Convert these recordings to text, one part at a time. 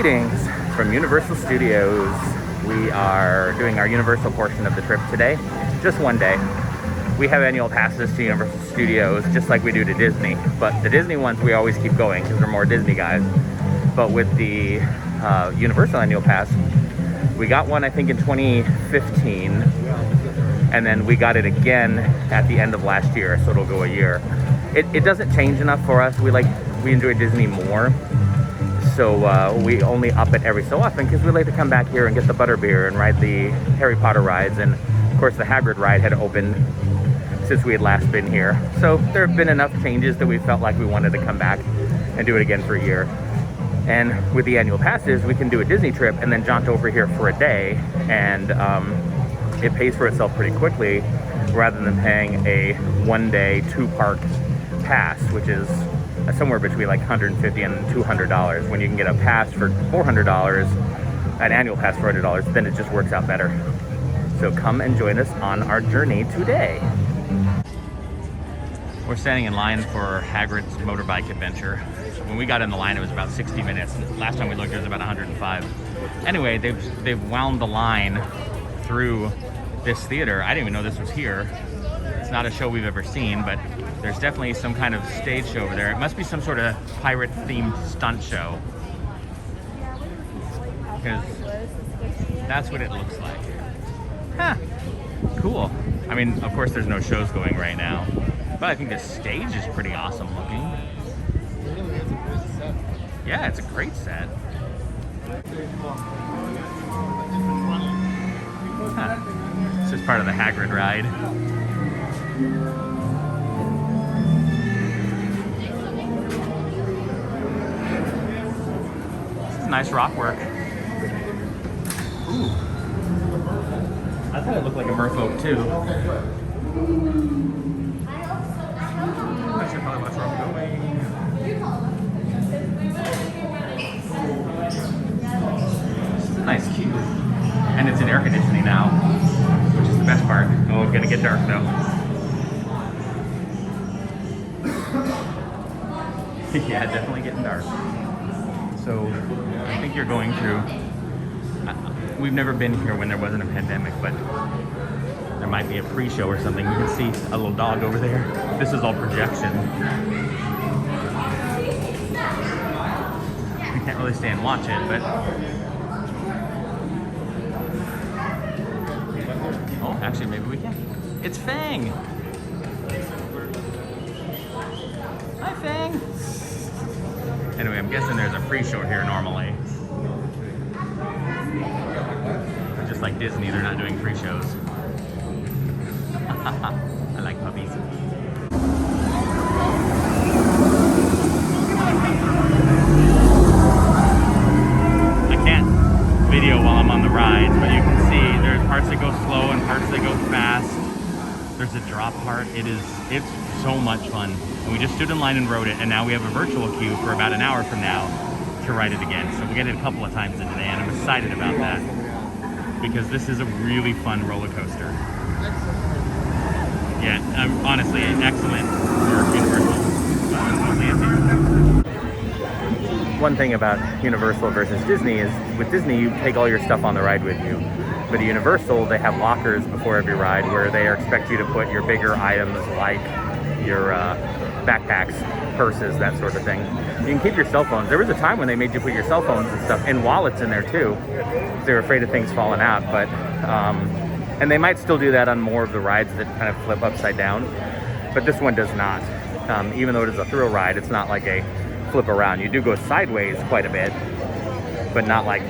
Greetings from Universal Studios. We are doing our Universal portion of the trip today. Just one day. We have annual passes to Universal Studios just like we do to Disney. But the Disney ones we always keep going because we're more Disney guys. But with the Universal annual pass, we got one I think in 2015. And then we got it again at the end of last year, so it'll go a year. It doesn't change enough for us. We enjoy Disney more. So we only up it every so often because we like to come back here and get the butterbeer and ride the Harry Potter rides. And of course the Hagrid ride had opened since we had last been here. So there have been enough changes that we felt like we wanted to come back and do it again for a year. And with the annual passes, we can do a Disney trip and then jaunt over here for a day. And it pays for itself pretty quickly rather than paying a one-day, two-park pass, which is somewhere between like $150 and $200. When you can get a pass for $400, an annual pass for $100, then it just works out better. So come and join us on our journey today. We're standing in line for Hagrid's motorbike adventure. When we got in the line, it was about 60 minutes. Last time we looked, it was about 105. Anyway, they've wound the line through this theater. I didn't even know this was here. It's not a show we've ever seen, but there's definitely some kind of stage show over there. It must be some sort of pirate-themed stunt show, because that's what it looks like. Huh. Cool. I mean, of course there's no shows going right now, but I think this stage is pretty awesome looking. Yeah, it's a great set. Huh. This is part of the Hagrid ride. This is nice rock work. Ooh. I thought it looked like a merfolk too. I should probably watch where I'm going. This is a nice cube. And it's in air conditioning now, which is the best part. Oh, it's gonna get dark though. Yeah, definitely getting dark. So I think you're going through, we've never been here when there wasn't a pandemic, but there might be a pre-show or something. You can see a little dog over there. This is all projection. We can't really stay and watch it, but oh, actually, maybe we can. It's Fang! Hi, Fang! Anyway, I'm guessing there's a pre-show here normally. But just like Disney, they're not doing pre-shows. I like puppies. I can't video while I'm on the ride, but you can see there's parts that go slow and parts that go fast. There's a drop part. It's so much fun. And we just stood in line and rode it, and now we have a virtual queue for about an hour from now to ride it again. So we get it a couple of times in today, and I'm excited about that because this is a really fun roller coaster. Yeah, honestly, excellent for Universal. One thing about Universal versus Disney is with Disney, you take all your stuff on the ride with you. But at Universal, they have lockers before every ride where they expect you to put your bigger items like your backpacks, purses, that sort of thing. You can keep your cell phones. There was a time when they made you put your cell phones and stuff and wallets in there too. They were afraid of things falling out, but and they might still do that on more of the rides that kind of flip upside down, but this one does not. Even though it is a thrill ride, it's not like a flip around. You do go sideways quite a bit, but not like,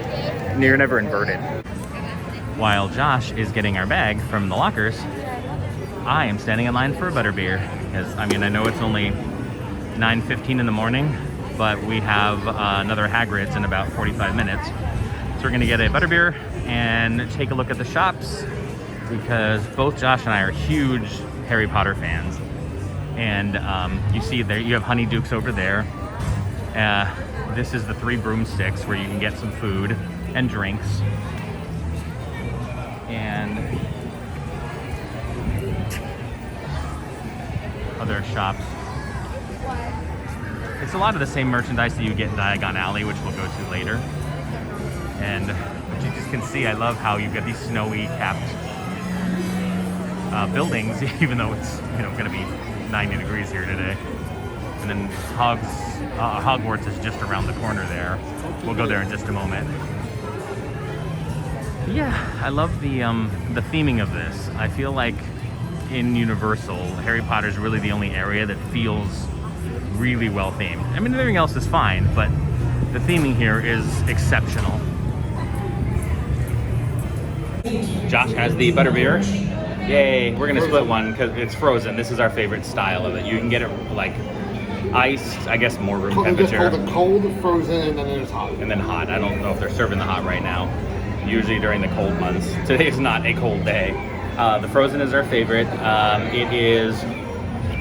you're never inverted. While Josh is getting our bag from the lockers, I am standing in line for a butterbeer. Because, I mean, I know it's only 9:15 in the morning, but we have another Hagrid's in about 45 minutes. So we're gonna get a butterbeer and take a look at the shops because both Josh and I are huge Harry Potter fans. And you see there, you have Honeydukes over there. This is the Three Broomsticks where you can get some food and drinks. And other shops. It's a lot of the same merchandise that you get in Diagon Alley, which we'll go to later. And you just can see, I love how you've got these snowy capped buildings, even though it's going to be 90 degrees here today. And then Hogwarts is just around the corner there. We'll go there in just a moment. Yeah, I love the theming of this. I feel like in Universal, Harry Potter is really the only area that feels really well themed. I mean, everything else is fine, but the theming here is exceptional. Josh has the butterbeer. Yay, we're gonna split one because it's frozen. This is our favorite style of it. You can get it like iced, I guess more room temperature. Cold, frozen, and then there's hot. And then hot. I don't know if they're serving the hot right now. Usually during the cold months. Today is not a cold day. The frozen is our favorite. It is,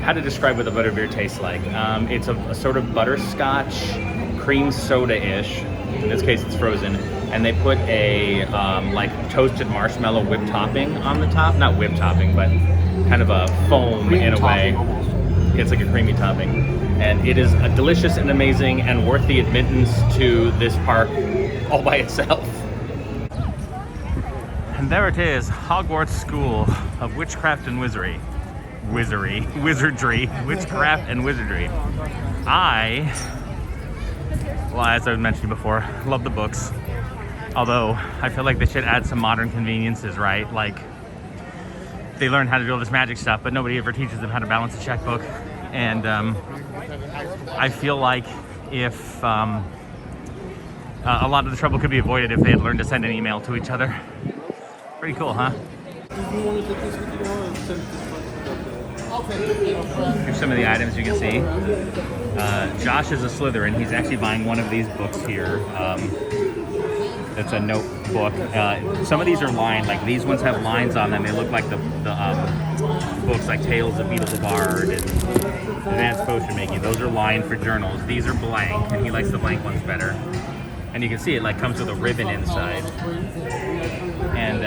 how to describe what the butterbeer tastes like. It's a sort of butterscotch, cream soda-ish. In this case, it's frozen. And they put a like toasted marshmallow whipped topping on the top. Not whipped topping, but kind of a foam cream in a way. Almost. It's like a creamy topping. And it is delicious and amazing and worth the admittance to this park all by itself. And there it is, Hogwarts School of Witchcraft and Wizardry. Witchcraft and Wizardry. Well, as I was mentioning before, love the books. Although, I feel like they should add some modern conveniences, right? Like, they learn how to do all this magic stuff, but nobody ever teaches them how to balance a checkbook. And I feel like if a lot of the trouble could be avoided if they had learned to send an email to each other. Pretty cool, huh? Here's some of the items you can see. Josh is a Slytherin. He's actually buying one of these books here. It's a notebook. Some of these are lined, like these ones have lines on them. They look like the books like Tales of Beedle the Bard and Advanced Potion Making. Those are lined for journals. These are blank, and he likes the blank ones better. And you can see it like comes with a ribbon inside. And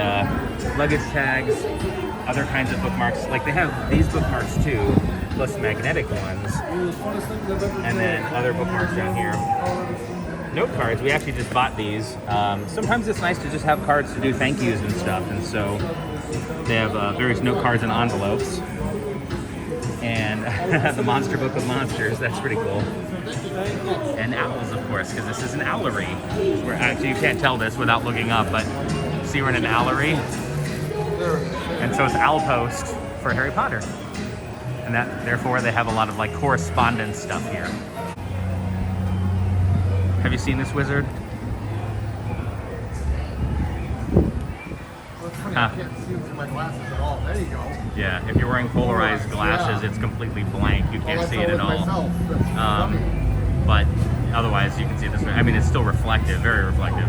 luggage tags, other kinds of bookmarks. Like they have these bookmarks too, plus magnetic ones. And then other bookmarks down here. Note cards, we actually just bought these. Sometimes it's nice to just have cards to do thank yous and stuff. And so they have various note cards and envelopes. And the Monster Book of Monsters, that's pretty cool. And owls, of course, because this is an owlery. Where actually you can't tell this without looking up, but see, we're in an owlery. And so it's Owl Post for Harry Potter. And that, therefore, they have a lot of like correspondence stuff here. Have you seen this wizard? I can't see through my glasses at all. There you go. Yeah, if you're wearing polarized glasses, it's completely blank. You can't see it at all. But otherwise, you can see it this way. I mean, it's still reflective, very reflective.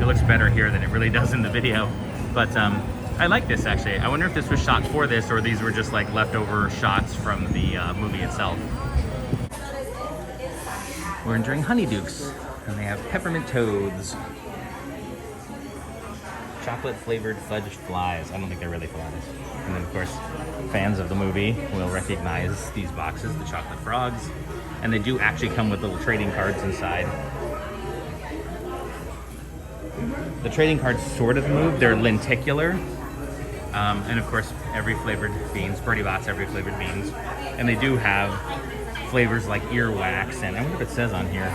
It looks better here than it really does in the video. But I like this, actually. I wonder if this was shot for this, or these were just like leftover shots from the movie itself. We're enjoying Honeydukes, and they have peppermint toads. Chocolate flavored fudged flies. I don't think they're really flies. And then of course, fans of the movie will recognize these boxes, the chocolate frogs. And they do actually come with little trading cards inside. The trading cards sort of move, they're lenticular. And of course, every flavored beans, Bertie Bott's every flavored beans. And they do have flavors like earwax, and I wonder if it says on here.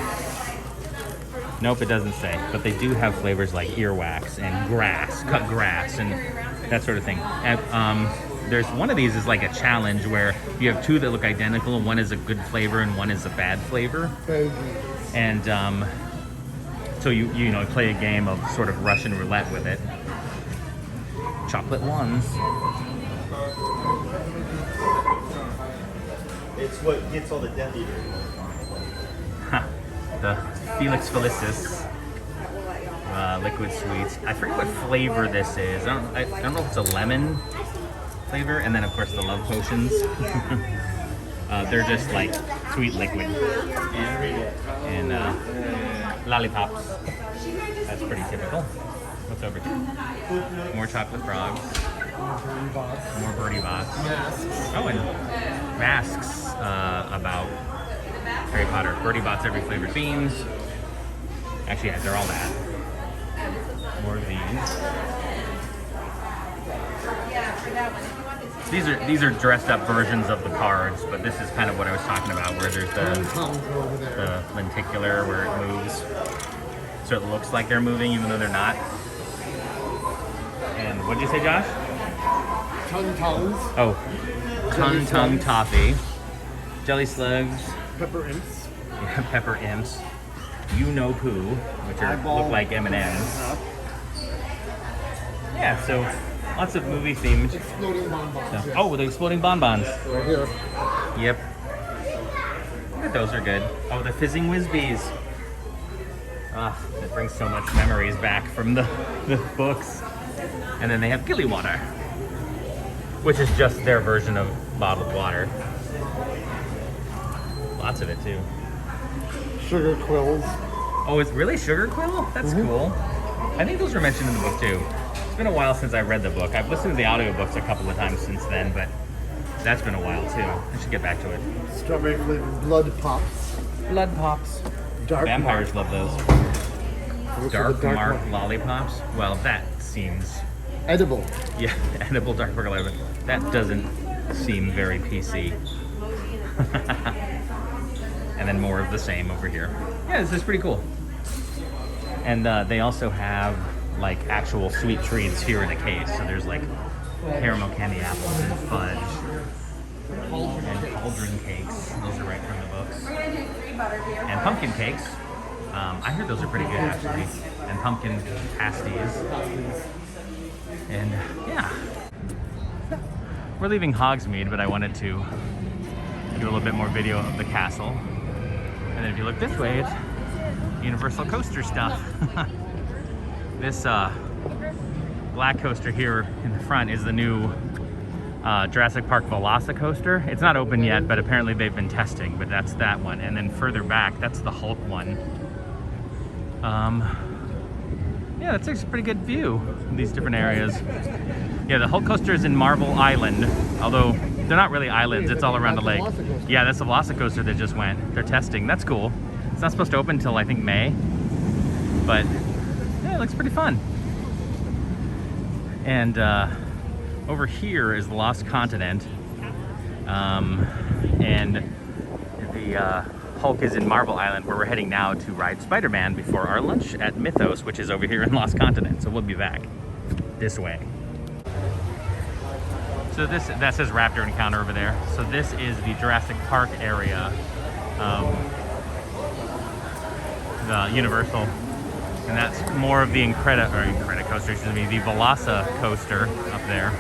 Nope, it doesn't say, but they do have flavors like earwax and grass, cut grass, and that sort of thing. And, there's one of these is like a challenge where you have two that look identical, and one is a good flavor and one is a bad flavor. And so you play a game of sort of Russian roulette with it. Chocolate ones. It's what gets all the Death Eaters. The Felix Felicis liquid sweets. I forget what flavor this is. I don't know if it's a lemon flavor, and then of course the love potions. They're just like sweet liquid. And lollipops. That's pretty typical. What's over here? More chocolate frogs. More Bertie Bott's. Oh, and masks about Harry Potter. Bertie Bott's every flavored beans. Actually, yeah, they're all that. More of these. These are dressed up versions of the cards, but this is kind of what I was talking about, where there's Tongues are over there. the lenticular where it moves. So it looks like they're moving even though they're not. And what'd you say, Josh? Tongues. Oh, Tongue Toffee. Jelly Slugs. Pepper imps. Yeah, Pepper Imps. You Know Poo, which are, look like M&Ms. Yeah, so lots of movie themed Exploding bonbons. stuff. Yes. Oh, the exploding bonbons. Right here. Yep. Those are good. Oh, the Fizzing Whiz-Bees. Ah, it brings so much memories back from the books. And then they have Gilly Water, which is just their version of bottled water. Lots of it too. Sugar quills. Oh, it's really Sugar Quill? That's cool. I think those were mentioned in the book too. It's been a while since I read the book. I've listened to the audiobooks a couple of times since then, but that's been a while too. I should get back to it. Strawberry flavored blood pops. Blood Pops. Dark Vampires mark. love those. Looks Dark like a Mark lollipops? Well, that seems... Edible. Yeah, edible dark mark lollipop. That doesn't seem very PC. And then more of the same over here. Yeah, this is pretty cool. And they also have like actual sweet treats here in a case. So there's like caramel candy apples and fudge and cauldron cakes. Those are right from the books. And pumpkin cakes. I heard those are pretty good actually. And pumpkin pasties. And yeah. We're leaving Hogsmeade, but I wanted to do a little bit more video of the castle. And then if you look this way, it's Universal coaster stuff. This black coaster here in the front is the new Jurassic Park Velocicoaster. It's not open yet, but apparently they've been testing, but that's that one. And then further back, that's the Hulk one. Yeah, that's a pretty good view of these different areas. Yeah, the Hulk coaster is in Marble Island, although they're not really islands, it's all around the lake. Yeah, that's the Velocicoaster that just went. They're testing, that's cool. It's not supposed to open until I think May, but yeah, it looks pretty fun. And over here is the Lost Continent, and the Hulk is in Marble Island, where we're heading now to ride Spider-Man before our lunch at Mythos, which is over here in Lost Continent. So we'll be back this way. So that says Raptor Encounter over there. So this is the Jurassic Park area, the Universal, and that's more of the Incredicoaster, excuse me, the Velocicoaster up there.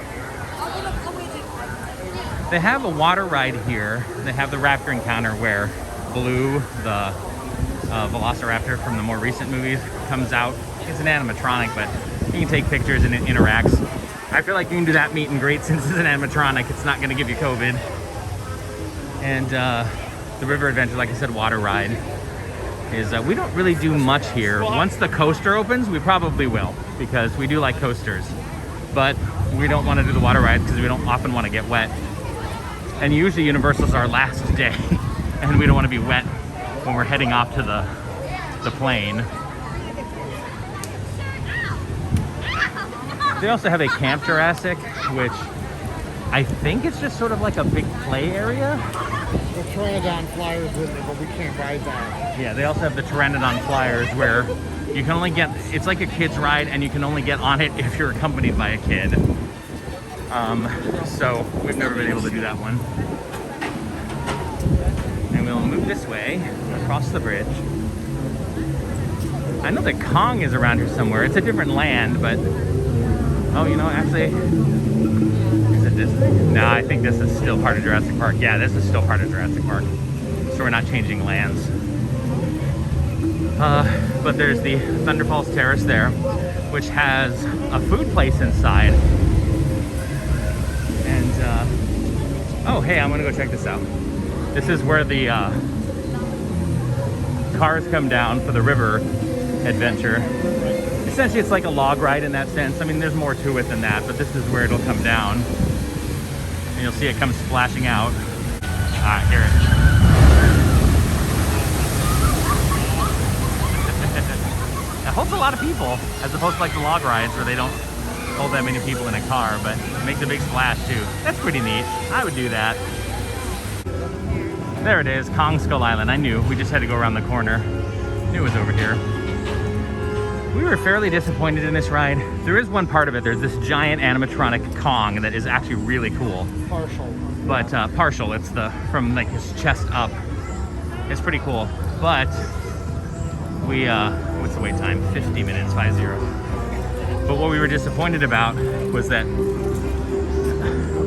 They have a water ride here. They have the Raptor Encounter where Blue, the Velociraptor from the more recent movies, comes out. It's an animatronic, but you can take pictures and it interacts. I feel like you can do that meet and greet since it's an animatronic. It's not going to give you COVID. And the River Adventure, like I said, water ride, is we don't really do much here. Once the coaster opens, we probably will, because we do like coasters. But we don't want to do the water ride because we don't often want to get wet. And usually Universal's our last day. And we don't want to be wet when we're heading off to the plane. They also have a Camp Jurassic, which I think it's just sort of like a big play area. The Pteranodon Flyers with it, but we can't ride that. Yeah, they also have the Pteranodon Flyers where you can only get, it's like a kid's ride and you can only get on it if you're accompanied by a kid. So we've never been able to do that one. And we'll move this way, across the bridge. I know that Kong is around here somewhere. It's a different land, but... Oh, you know, actually... Is it Disney? No, I think this is still part of Jurassic Park. Yeah, this is still part of Jurassic Park. So we're not changing lands. But there's the Thunder Falls Terrace there, which has a food place inside. And, oh, hey, I'm gonna go check this out. This is where the cars come down for the river adventure. Essentially, it's like a log ride in that sense. I mean, there's more to it than that, but this is where it'll come down. And you'll see it come splashing out. Ah, here it is. holds a lot of people, as opposed to like the log rides where they don't hold that many people in a car, but it makes a big splash too. That's pretty neat. I would do that. There it is, Kong Skull Island. I knew. We just had to go around the corner. Knew it was over here. We were fairly disappointed in this ride. There is one part of it. There's this giant animatronic Kong that is actually really cool. Partial. But partial. It's the from like his chest up. It's pretty cool. But we what's the wait time? 50 minutes, 50. But what we were disappointed about was that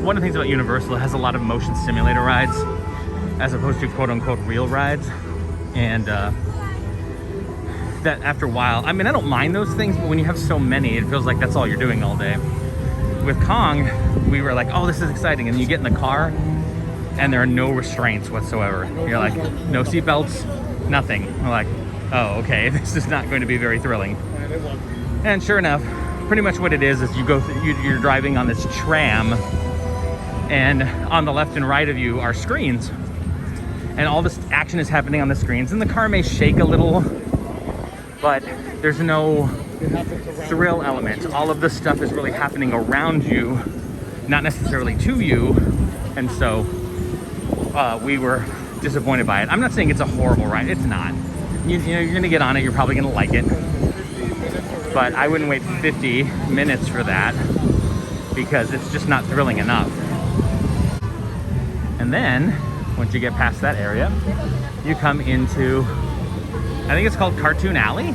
one of the things about Universal, it has a lot of motion simulator rides as opposed to quote-unquote real rides. And that after a while, I mean, I don't mind those things, but when you have so many, it feels like that's all you're doing all day. With Kong, we were like, oh, this is exciting. And you get in the car and there are no restraints whatsoever. You're like, no seatbelts, nothing. We're like, oh, okay, this is not going to be very thrilling. And sure enough, pretty much what it is you go you're driving on this tram, and on the left and right of you are screens, and all this action is happening on the screens, and the car may shake a little, but there's no thrill element. All of this stuff is really happening around you, not necessarily to you, and so we were disappointed by it. I'm not saying it's a horrible ride. It's not. You know, you're gonna get on it. You're probably gonna like it. But I wouldn't wait 50 minutes for that because it's just not thrilling enough. And then, once you get past that area, you come into, I think it's called Cartoon Alley,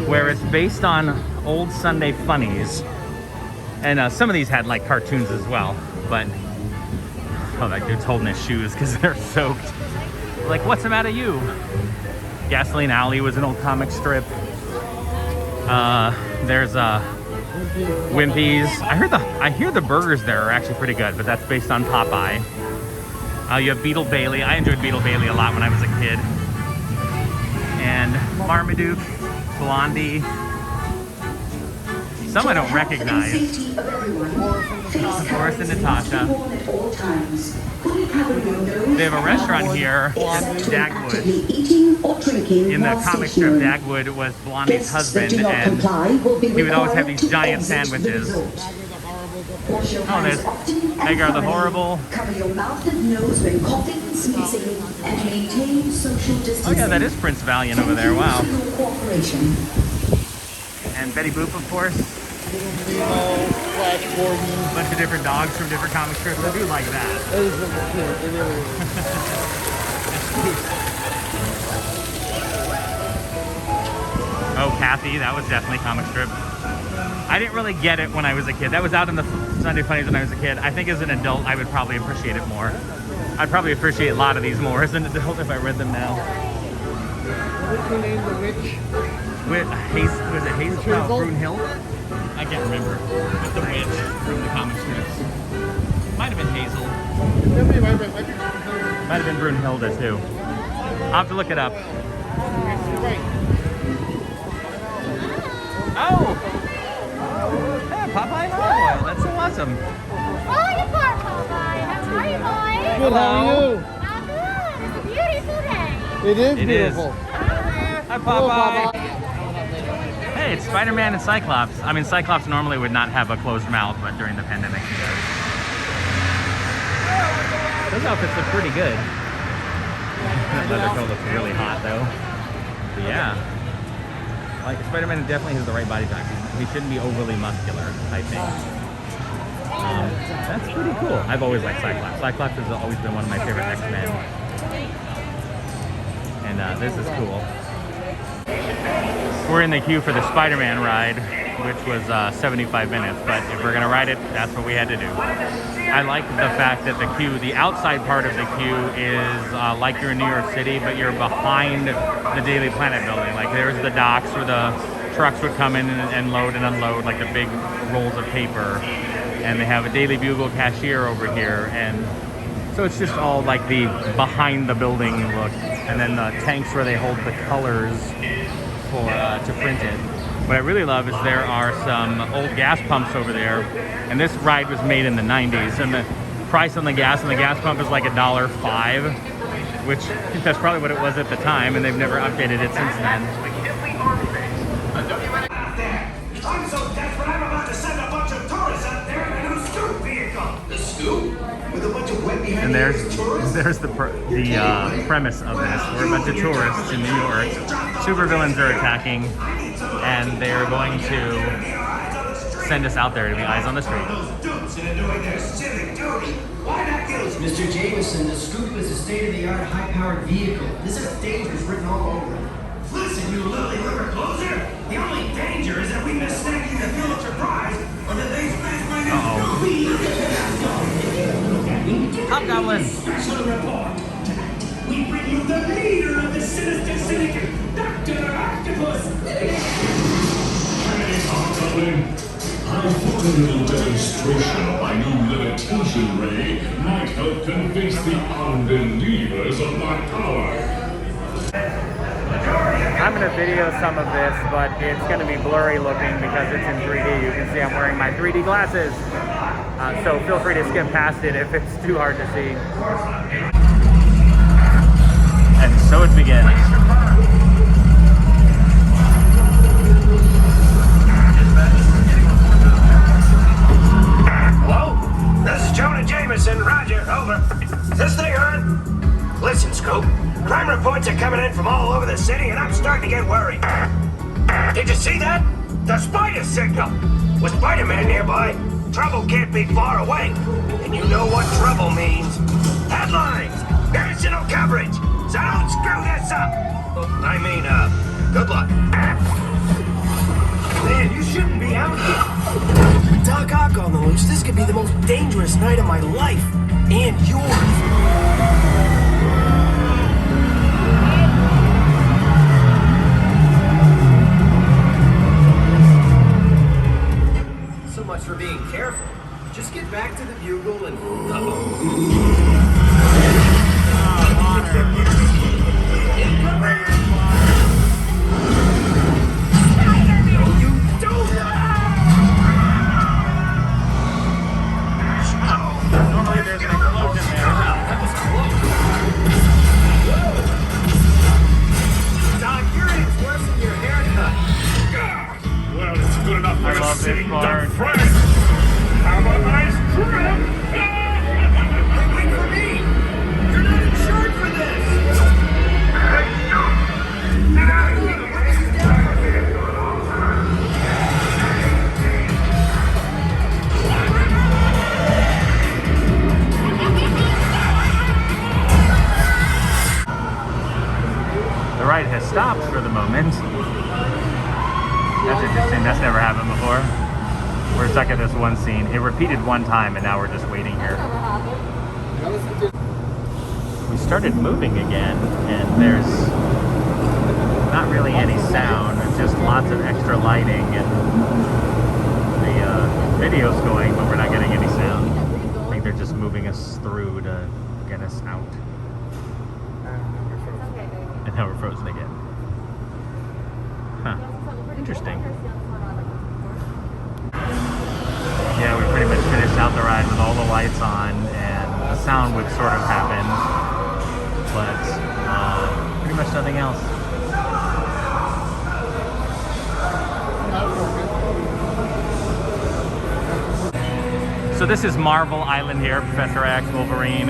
where it's based on old Sunday funnies. And some of these had like cartoons as well, but, oh, that dude's holding his shoes because they're soaked. Like, what's the matter you? Gasoline Alley was an old comic strip. There's Wimpy's. I hear the burgers there are actually pretty good, but that's based on Popeye. You have Beetle Bailey. I enjoyed Beetle Bailey a lot when I was a kid. And Marmaduke, Blondie. Some I don't recognize. Boris and Natasha. They have a restaurant here in Dagwood. In the comic strip, Dagwood was Blondie's husband, and he would always have these giant sandwiches. Oh, there's Edgar the Horrible. Oh yeah, that is Prince Valiant over there, wow. And Betty Boop, of course. A bunch of different dogs from different comic strips. I do like that. Oh, Kathy, that was definitely comic strip. I didn't really get it when I was a kid. That was out in the Sunday Funnies when I was a kid. I think as an adult, I would probably appreciate it more. I'd probably appreciate a lot of these more as an adult if I read them now. What's the name, the witch? Was it Hazel? No, Brunhild? I can't remember. But the witch from the comic strips. Might have been Hazel. Might have been Brunhilde too. I'll have to look it up. Oh! Yeah, Popeye and Olive Oil. That's so awesome. Oh, you poor Popeye. How are you, boy? Good, how are you? I'm good. It's a beautiful day. It is It beautiful. is. Hi, Popeye. Hey, it's Spider-Man and Cyclops. I mean, Cyclops normally would not have a closed mouth, but during the pandemic he does. Those outfits look pretty good. That leather coat looks really hot, though. But yeah. Like, Spider-Man definitely has the right body type. He shouldn't be overly muscular, I think. That's pretty cool. I've always liked Cyclops. Cyclops has always been one of my favorite X-Men. And this is cool. We're in the queue for the Spider-Man ride, which was 75 minutes, but if we're gonna ride it, that's what we had to do. I like the fact that the outside part of the queue is like you're in New York City, but you're behind the Daily Planet building. Like there's the docks where the trucks would come in and load and unload like the big rolls of paper. And they have a Daily Bugle cashier over here. And so it's just all like the behind the building look. And then the tanks where they hold the colors for to print it. What I really love is there are some old gas pumps over there, and this ride was made in the 90s, and the price on the gas pump is like $1.05, which that's probably what it was at the time, and they've never updated it since then. there's the premise of this. We're a bunch of tourists in New York. Supervillains are attacking, and they are going to send us out there to be eyes on the street. Mr. Jameson, the Scoop is a state-of-the-art, high-powered vehicle. This is dangerous written all over it. Listen, you lily liver closer. The only danger is that we miss snacking the Pulitzer Prize, or that they smash my new Hobgoblin! Special report. Tonight, we bring you the leader of the sinister syndicate, Dr. Octopus. Hey, Hobgoblin. I thought a little demonstration of my new levitation ray might help convince the unbelievers of my power. I'm going to video some of this, but it's going to be blurry looking because it's in 3D. You can see I'm wearing my 3D glasses. So feel free to skip past it if it's too hard to see. And so it begins. Hello? This is Jonah Jameson. Roger, over. Is this thing on? Listen, Scoop. Crime reports are coming in from all over the city, and I'm starting to get worried. Did you see that? The spider signal! With Spider-Man nearby, trouble can't be far away. And you know what trouble means. Headlines! National coverage! So don't screw this up! Good luck. Man, you shouldn't be out here. Doc Ock on the loose. This could be the most dangerous night of my life. And yours. So much for being careful. Just get back to the bugle and... Normally there's an explosion there. Doc, your head's worse than your haircut. Well, it's good enough for I a love this sitting part. duck friend. Have a nice trip. Wait for me! You're not insured for this! The ride has stopped for the moment. That's interesting. That's never happened before. We're stuck at this one scene. It repeated one time, and now we're just waiting here. We started moving again, and there's not really any sound. It's just lots of extra lighting, and the video's going, but we're not getting any sound. I think they're just moving us through to get us out. And now we're frozen again. Huh. Interesting. Yeah, we pretty much finished out the ride with all the lights on, and the sound would sort of happen, but pretty much nothing else. So this is Marvel Island here, Professor X, Wolverine,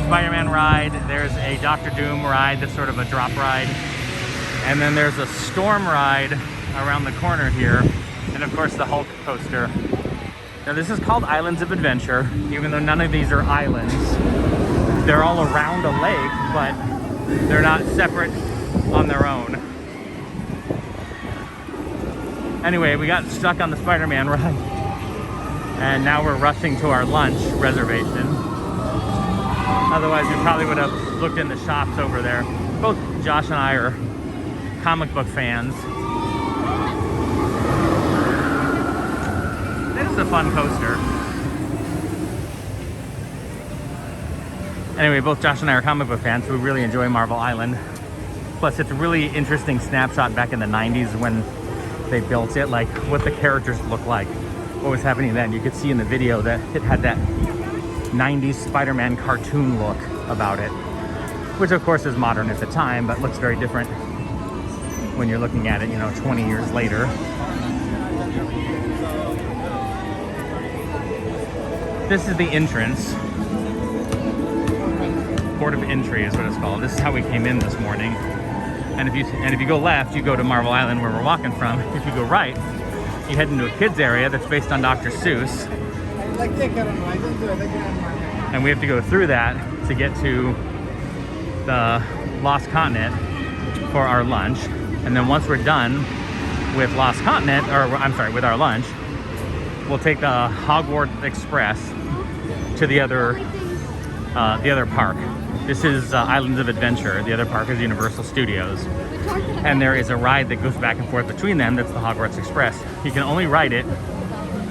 Spider-Man ride. There's a Doctor Doom ride that's sort of a drop ride. And then there's a Storm ride around the corner here. And of course the Hulk coaster. Now this is called Islands of Adventure, even though none of these are islands. They're all around a lake, but they're not separate on their own. Anyway, we got stuck on the Spider-Man ride. And now we're rushing to our lunch reservation. Otherwise, we probably would have looked in the shops over there. Both Josh and I are comic book fans. This is a fun coaster. Anyway, both Josh and I are comic book fans, so we really enjoy Marvel Island. Plus, it's a really interesting snapshot back in the 90s when they built it, like what the characters look like, what was happening then. You could see in the video that it had that 90s Spider-Man cartoon look about it, which of course is modern at the time, but looks very different when you're looking at it, you know, 20 years later. This is the entrance. Port of Entry is what it's called. This is how we came in this morning. And if you go left, you go to Marvel Island where we're walking from. If you go right, you head into a kids area that's based on Dr. Seuss. And we have to go through that to get to the Lost Continent for our lunch. And then once we're done with Lost Continent, or I'm sorry, with our lunch, we'll take the Hogwarts Express to the other park. This is Islands of Adventure. The other park is Universal Studios. And there is a ride that goes back and forth between them. That's the Hogwarts Express. You can only ride it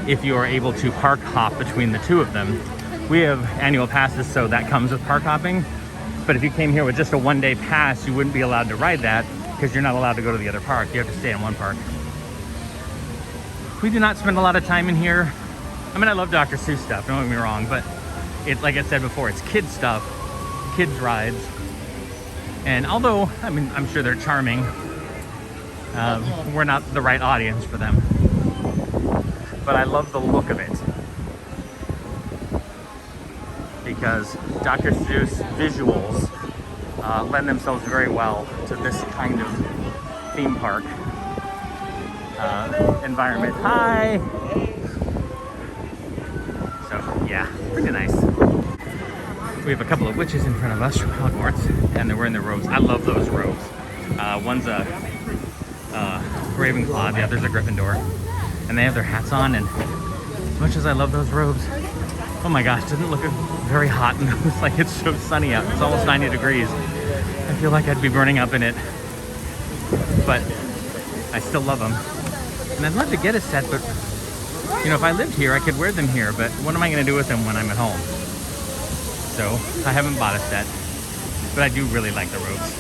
if you are able to park hop between the two of them. We have annual passes, so that comes with park hopping. But if you came here with just a one-day pass, you wouldn't be allowed to ride that because you're not allowed to go to the other park. You have to stay in one park. We do not spend a lot of time in here. I mean, I love Dr. Seuss stuff, don't get me wrong, but it's like I said before, it's kids stuff, kids rides. And although, I mean, I'm sure they're charming, we're not the right audience for them. But I love the look of it. Because Dr. Seuss visuals lend themselves very well to this kind of theme park environment. Hi! So, yeah, pretty nice. We have a couple of witches in front of us from Hogwarts, and they're wearing their robes. I love those robes. One's a Ravenclaw, the other's a Gryffindor. And they have their hats on, and as much as I love those robes, oh my gosh, doesn't it look very hot in those? Like, it's so sunny out. It's almost 90 degrees. I feel like I'd be burning up in it. But I still love them. And I'd love to get a set, but you know, if I lived here, I could wear them here, but what am I gonna do with them when I'm at home? So I haven't bought a set, but I do really like the robes.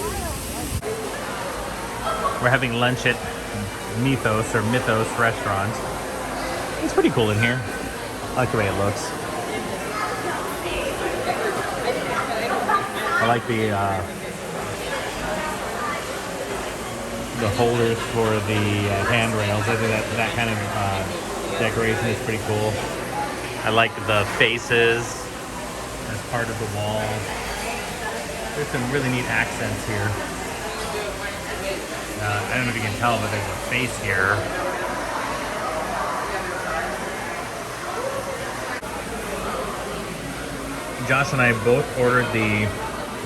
We're having lunch at Mythos restaurant. It's pretty cool in here. I like the way it looks. I like the holders for the handrails. I think that kind of decoration is pretty cool. I like the faces as part of the wall. There's some really neat accents here. I don't know if you can tell, but there's a face here. Josh and I both ordered the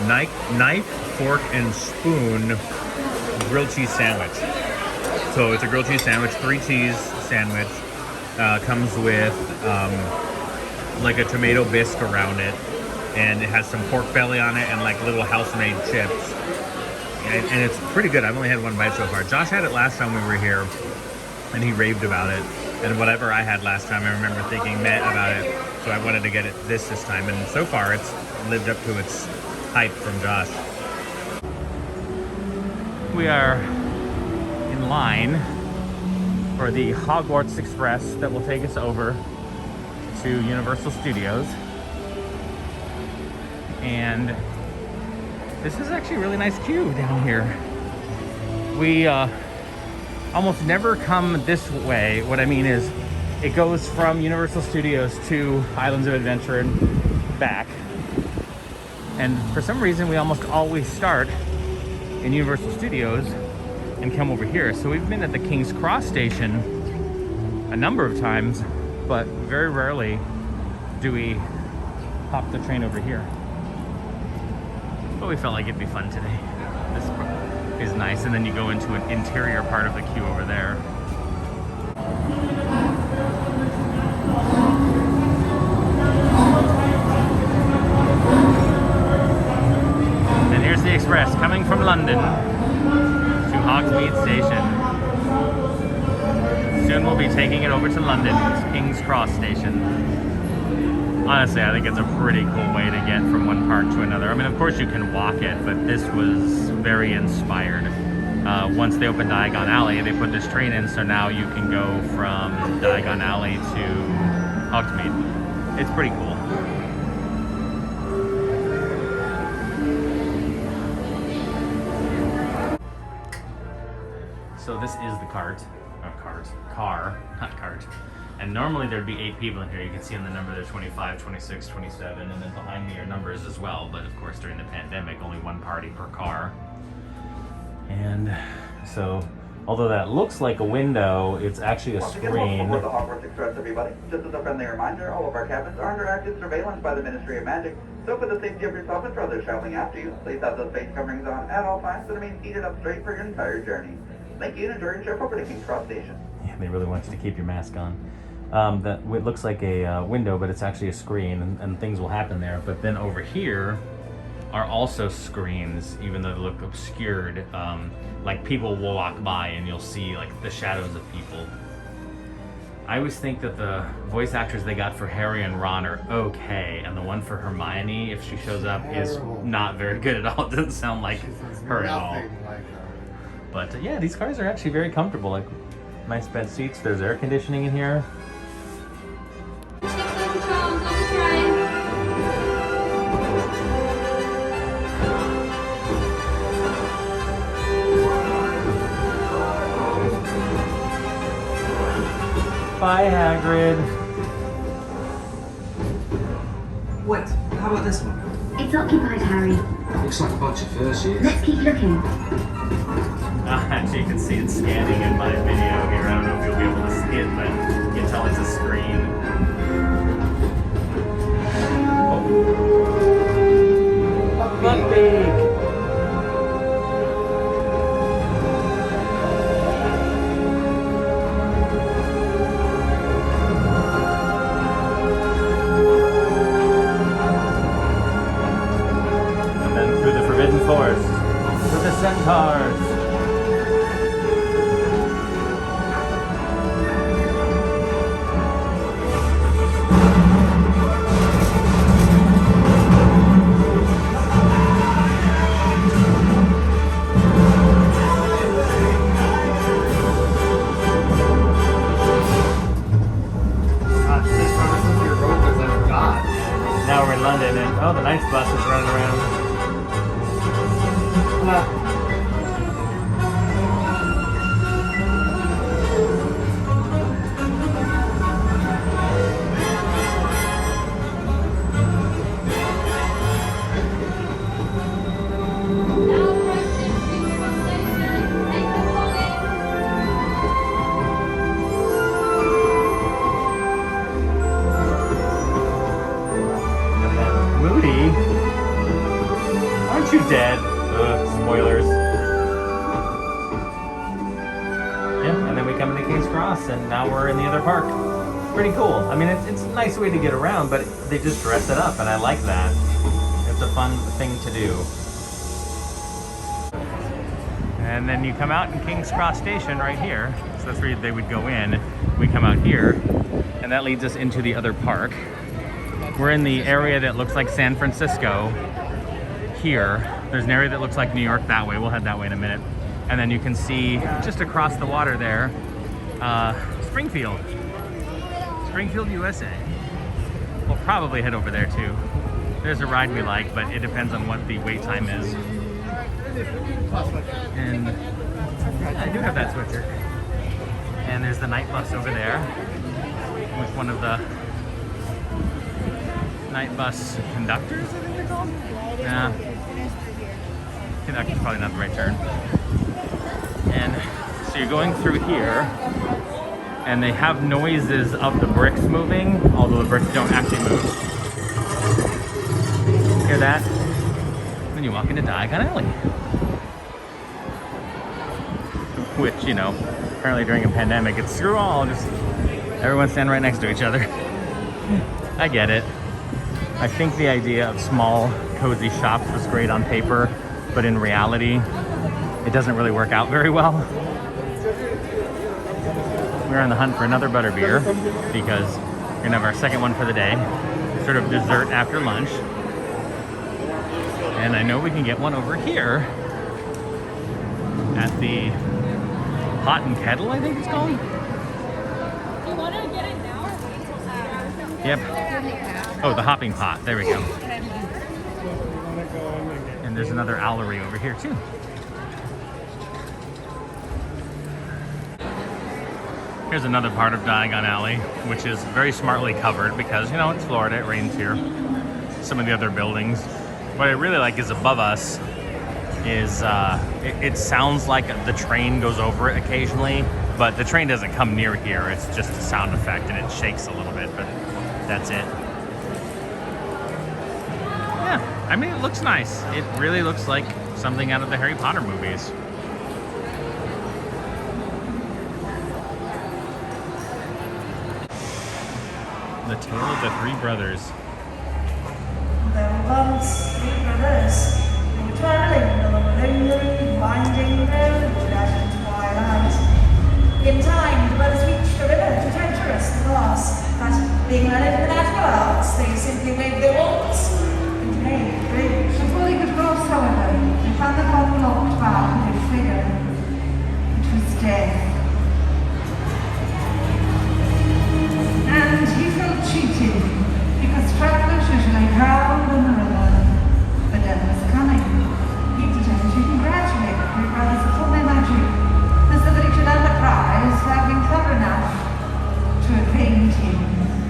knife, fork, and spoon grilled cheese sandwich. So it's a grilled cheese sandwich, 3 cheese sandwich. Comes with like a tomato bisque around it, and it has some pork belly on it and like little house-made chips. And it's pretty good. I've only had one bite so far. Josh had it last time we were here, and he raved about it. And whatever I had last time, I remember thinking meh about it. So I wanted to get it this time. And so far, it's lived up to its hype from Josh. We are in line for the Hogwarts Express that will take us over to Universal Studios. And this is actually a really nice queue down here. We almost never come this way. What I mean is, it goes from Universal Studios to Islands of Adventure and back. And for some reason, we almost always start in Universal Studios and come over here. So we've been at the King's Cross station a number of times, but very rarely do we hop the train over here. But we felt like it'd be fun today. This is nice, and then you go into an interior part of the queue over there. And here's the express coming from London to Hogsmeade Station. Soon we'll be taking it over to London's King's Cross Station. Honestly, I think it's a pretty cool way to get from one park to another. I mean, of course you can walk it, but this was very inspired. Once they opened Diagon Alley, they put this train in, so now you can go from Diagon Alley to Hogsmeade. It's pretty cool. So this is the cart. And normally there'd be 8 people in here. You can see on the number there's 25, 26, 27, and then behind me are numbers as well. But of course during the pandemic, only 1 party per car. And so, although that looks like a window, it's actually a screen. Welcome to Hogwarts Express, everybody. Just as a friendly reminder, all of our cabins are under active surveillance by the Ministry of Magic. So for the safety of yourself and for others traveling after you, please have those face coverings on at all times to remain seated up straight for your entire journey. Thank you and enjoy your trip over to King's Cross Station. Yeah, they really want you to keep your mask on. That it looks like a window, but it's actually a screen, and things will happen there. But then over here are also screens, even though they look obscured. Like people will walk by and you'll see like the shadows of people. I always think that the voice actors they got for Harry and Ron are okay, and the one for Hermione, if she shows up, is not very good at all. It doesn't sound like her at all. But yeah, these cars are actually very comfortable. Like nice bed seats. There's air conditioning in here. Bye, Hagrid. Wait, how about this one? It's occupied, Harry. Looks like a bunch of first years. Let's keep looking. Actually, you can see it scanning in my video here. I don't know if you'll be able to see it, but you can tell it's a screen. Oh. Buckbeak! Forest with the centaurs. Now we're in London, and oh, the nice bus is running around. Moody, aren't you dead? Spoilers. Yeah, and then we come into King's Cross, and now we're in the other park. Pretty cool. I mean, it's a nice way to get around, but they just dress it up, and I like that. It's a fun thing to do. And then you come out in King's Cross Station right here. So that's where they would go in. We come out here, and that leads us into the other park. We're in the area that looks like San Francisco here. There's an area that looks like New York that way. We'll head that way in a minute. And then you can see just across the water there, Springfield, USA. We'll probably head over there too. There's a ride we like, but it depends on what the wait time is. And yeah, I do have that sweatshirt. And there's the night bus over there with one of the night bus conductors, I think they're called. Yeah. Conductor's probably not the right term. And so you're going through here, and they have noises of the bricks moving, although the bricks don't actually move. Hear that? Then you walk into Diagon Alley. Which, you know, apparently during a pandemic, it's screw all, just everyone stand right next to each other. I get it. I think the idea of small, cozy shops was great on paper, but in reality, it doesn't really work out very well. We're on the hunt for another butterbeer because we're gonna have our second one for the day, sort of dessert after lunch. And I know we can get one over here at the Pot and Kettle, I think it's called. Do you want to get it now or wait till Saturday? Yep. Oh, the Hopping Pot. There we go. And there's another Owlery over here too. Here's another part of Diagon Alley, which is very smartly covered because, you know, it's Florida, it rains here. Some of the other buildings. What I really like is above us is, it sounds like the train goes over it occasionally, but the train doesn't come near here. It's just a sound effect and it shakes a little bit, but that's it. Yeah, I mean, it looks nice. It really looks like something out of the Harry Potter movies. The Tale of the Three Brothers. There were once three brothers who were traveling along a lonely, winding road at twilight. In time, the brothers reached a river too treacherous to cross, but being learned in the natural arts, they simply waved their wands and made a bridge. Before they could cross, however, they found the path blocked by a figure. It was death. And he felt cheated, because travelers usually drowned in the river. But death was coming. He determined to congratulate the three brothers upon their magic, and so that he should earn the prize for having clever enough to evade him.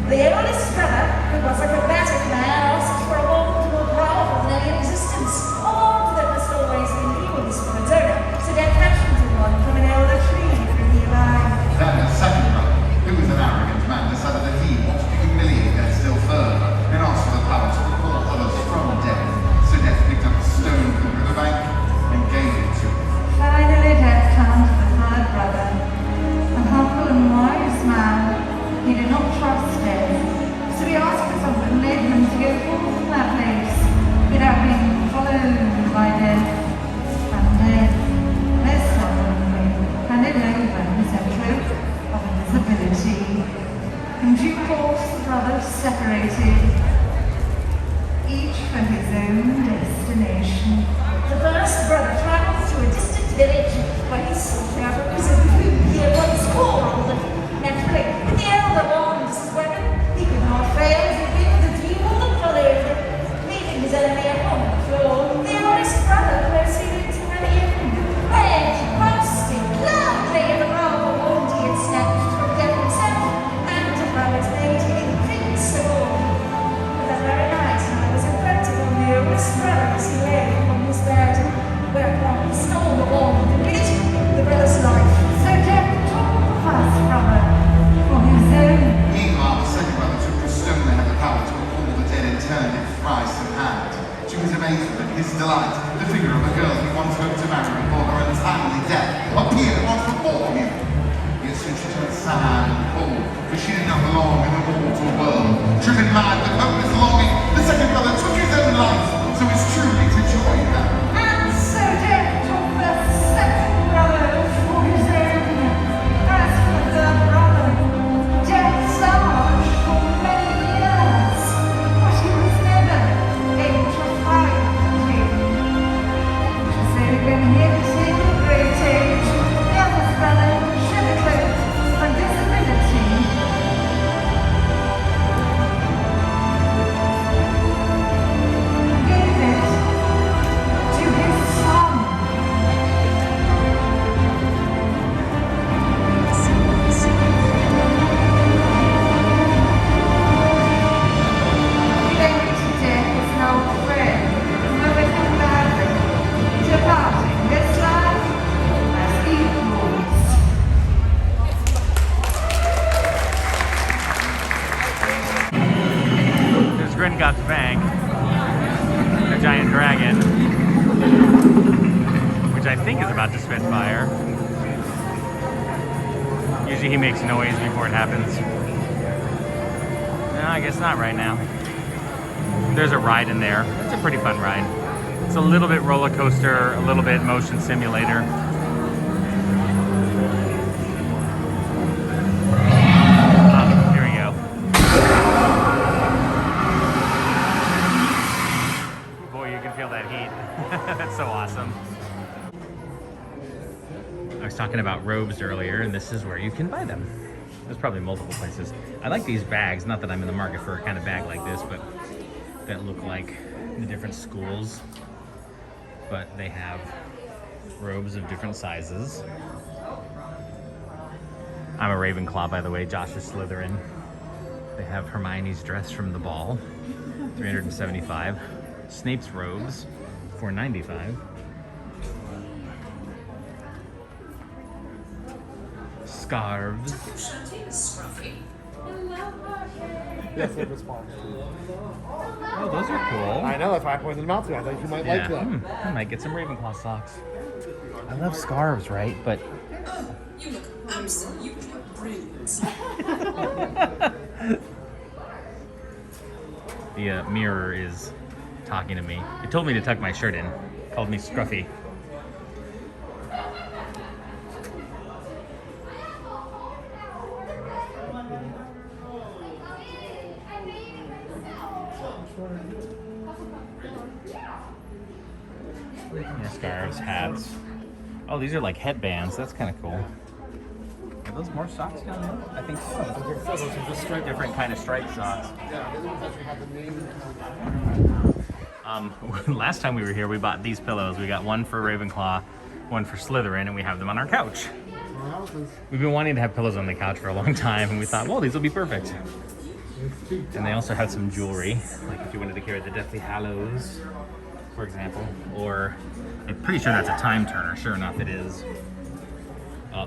The oldest brother, who was a pragmatic man, asked for a wand more powerful than any in existence, a wand that must always be used for its owner, so death fashioned one from an elder tree for nearby. Then the second brother, who was an arrogant man, decided that he wanted to humiliate death still further and asked for the power to recall others from death. So death picked up a stone from the riverbank and gave it to him. Finally, death turned to the third brother. A humble and wise man, he did not trust death, so he asked for something that led him to go forth from that place without being followed by death. And death, less suddenly, handed over his cloak of invisibility. In due course, the brothers separated, each for his own destination. The first brother traveled to a distant village where he sought out a wizard whom he had once called. Naturally, with the elder wand as his weapon, he could not fail to win the duel that followed. Leaving his enemy upon the floor, the honest brother proceeded to relieve him, red, rusty, loudly in the powerful wand he had snatched from death himself, and about its making invincible. But that very night, I was infected on the oldest brother as he lay upon his bed, whereupon he stole the wand and with it the brother's life. So death took the first brother for his own. Meanwhile, the second brother took the stone that had the power to recall the dead and turned it thrice in hand. To his amazement and his delight, the figure of a girl he once hoped to marry before her untimely death appeared once before him. Yet soon she turned sad and cold, for she did not belong in the mortal world. Driven mad with hopeless longing, the second brother took his own life, so as truly to join her. And so death took the second brother for his own. As for the third brother, death searched for many years, but he was never able to find him. So when he attained a great age, the other brother shed a cloak of invisibility. Gave it to his son. He then greeted death as an old friend, and with him gladly, departing this life as equals. There's Gringotts Bank, a giant dragon, which I think is about to spit fire. Usually he makes noise before it happens. No, I guess not right now. There's a ride in there. It's a pretty fun ride. It's a little bit roller coaster, a little bit motion simulator. Here we go. Boy, you can feel that heat. That's so awesome. I was talking about robes earlier, and this is where you can buy them. There's probably multiple places. I like these bags, not that I'm in the market for a kind of bag like this, but that look like the different schools. But they have robes of different sizes. I'm a Ravenclaw, by the way. Josh is Slytherin. They have Hermione's dress from the ball, $375. Snape's robes, $495. Scarves. Yes, it responds to you. Oh, those are cool. I know, that's why I pointed them out to you. I thought you might like them. I might get some Ravenclaw socks. I love scarves, right? But You look absolutely brilliant. the mirror is talking to me. It told me to tuck my shirt in. Called me scruffy. Yeah, scarves, hats. Oh, these are like headbands. That's kind of cool. Are those more socks down there? I think so. Those are just different kind of striped socks. Last time we were here, we bought these pillows. We got one for Ravenclaw, one for Slytherin, and we have them on our couch. We've been wanting to have pillows on the couch for a long time, and we thought, well, these will be perfect. And they also have some jewelry, like if you wanted to carry the Deathly Hallows, for example, or I'm pretty sure that's a time turner. Sure enough, it is.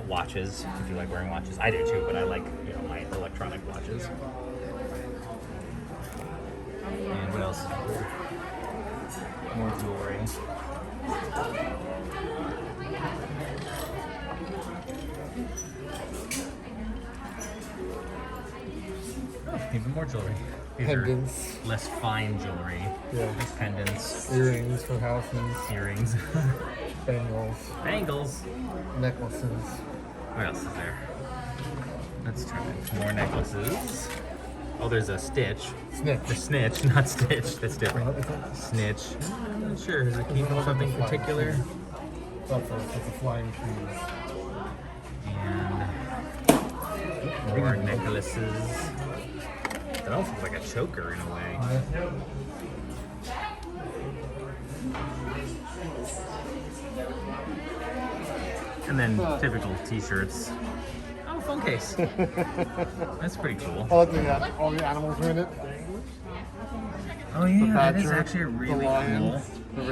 Watches, if you like wearing watches. I do too, but I like, you know, my electronic watches. And what else? More jewelry. Oh, even more jewelry. These Pendants. are less fine jewelry. Yeah. These pendants. Earrings for houses. Earrings. Bangles. Bangles. Necklaces. What else is there? Let's turn it. More necklaces. Oh, there's a Stitch. Snitch. The Snitch, not Stitch. That's different. Snitch. I'm not sure. Is it key for something particular? That's a flying shoes. And more necklaces. That almost looks like a choker in a way. And then typical t-shirts. Oh, phone case. That's pretty cool. Oh, look, all the animals are in it. Oh yeah, that is actually really the lion, cool. The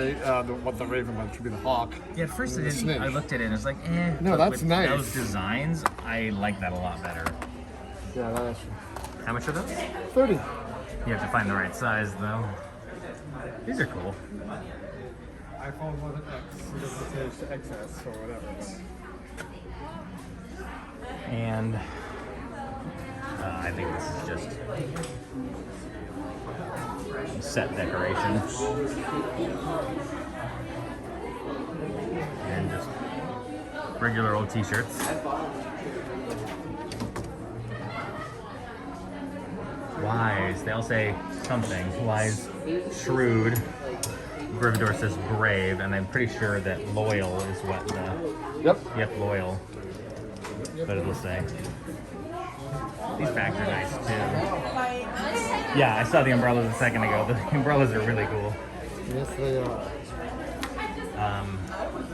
raven, but it should be the hawk. Yeah, at first and the snitch. I looked at it and it's like, eh. No, but that's with nice. Those designs, I like that a lot better. Yeah, that's How much are those? 30. You have to find the right size though. These are cool. iPhone wasn't X. It doesn't say XS or whatever. And I think this is just set decoration. And just regular old t-shirts. Wise, they all say something. Wise, shrewd. Gryffindor says brave, and I'm pretty sure that loyal is what the... Yep, loyal. But it'll say. These bags are nice too. Yeah, I saw the umbrellas a second ago. The umbrellas are really cool. Yes, they are.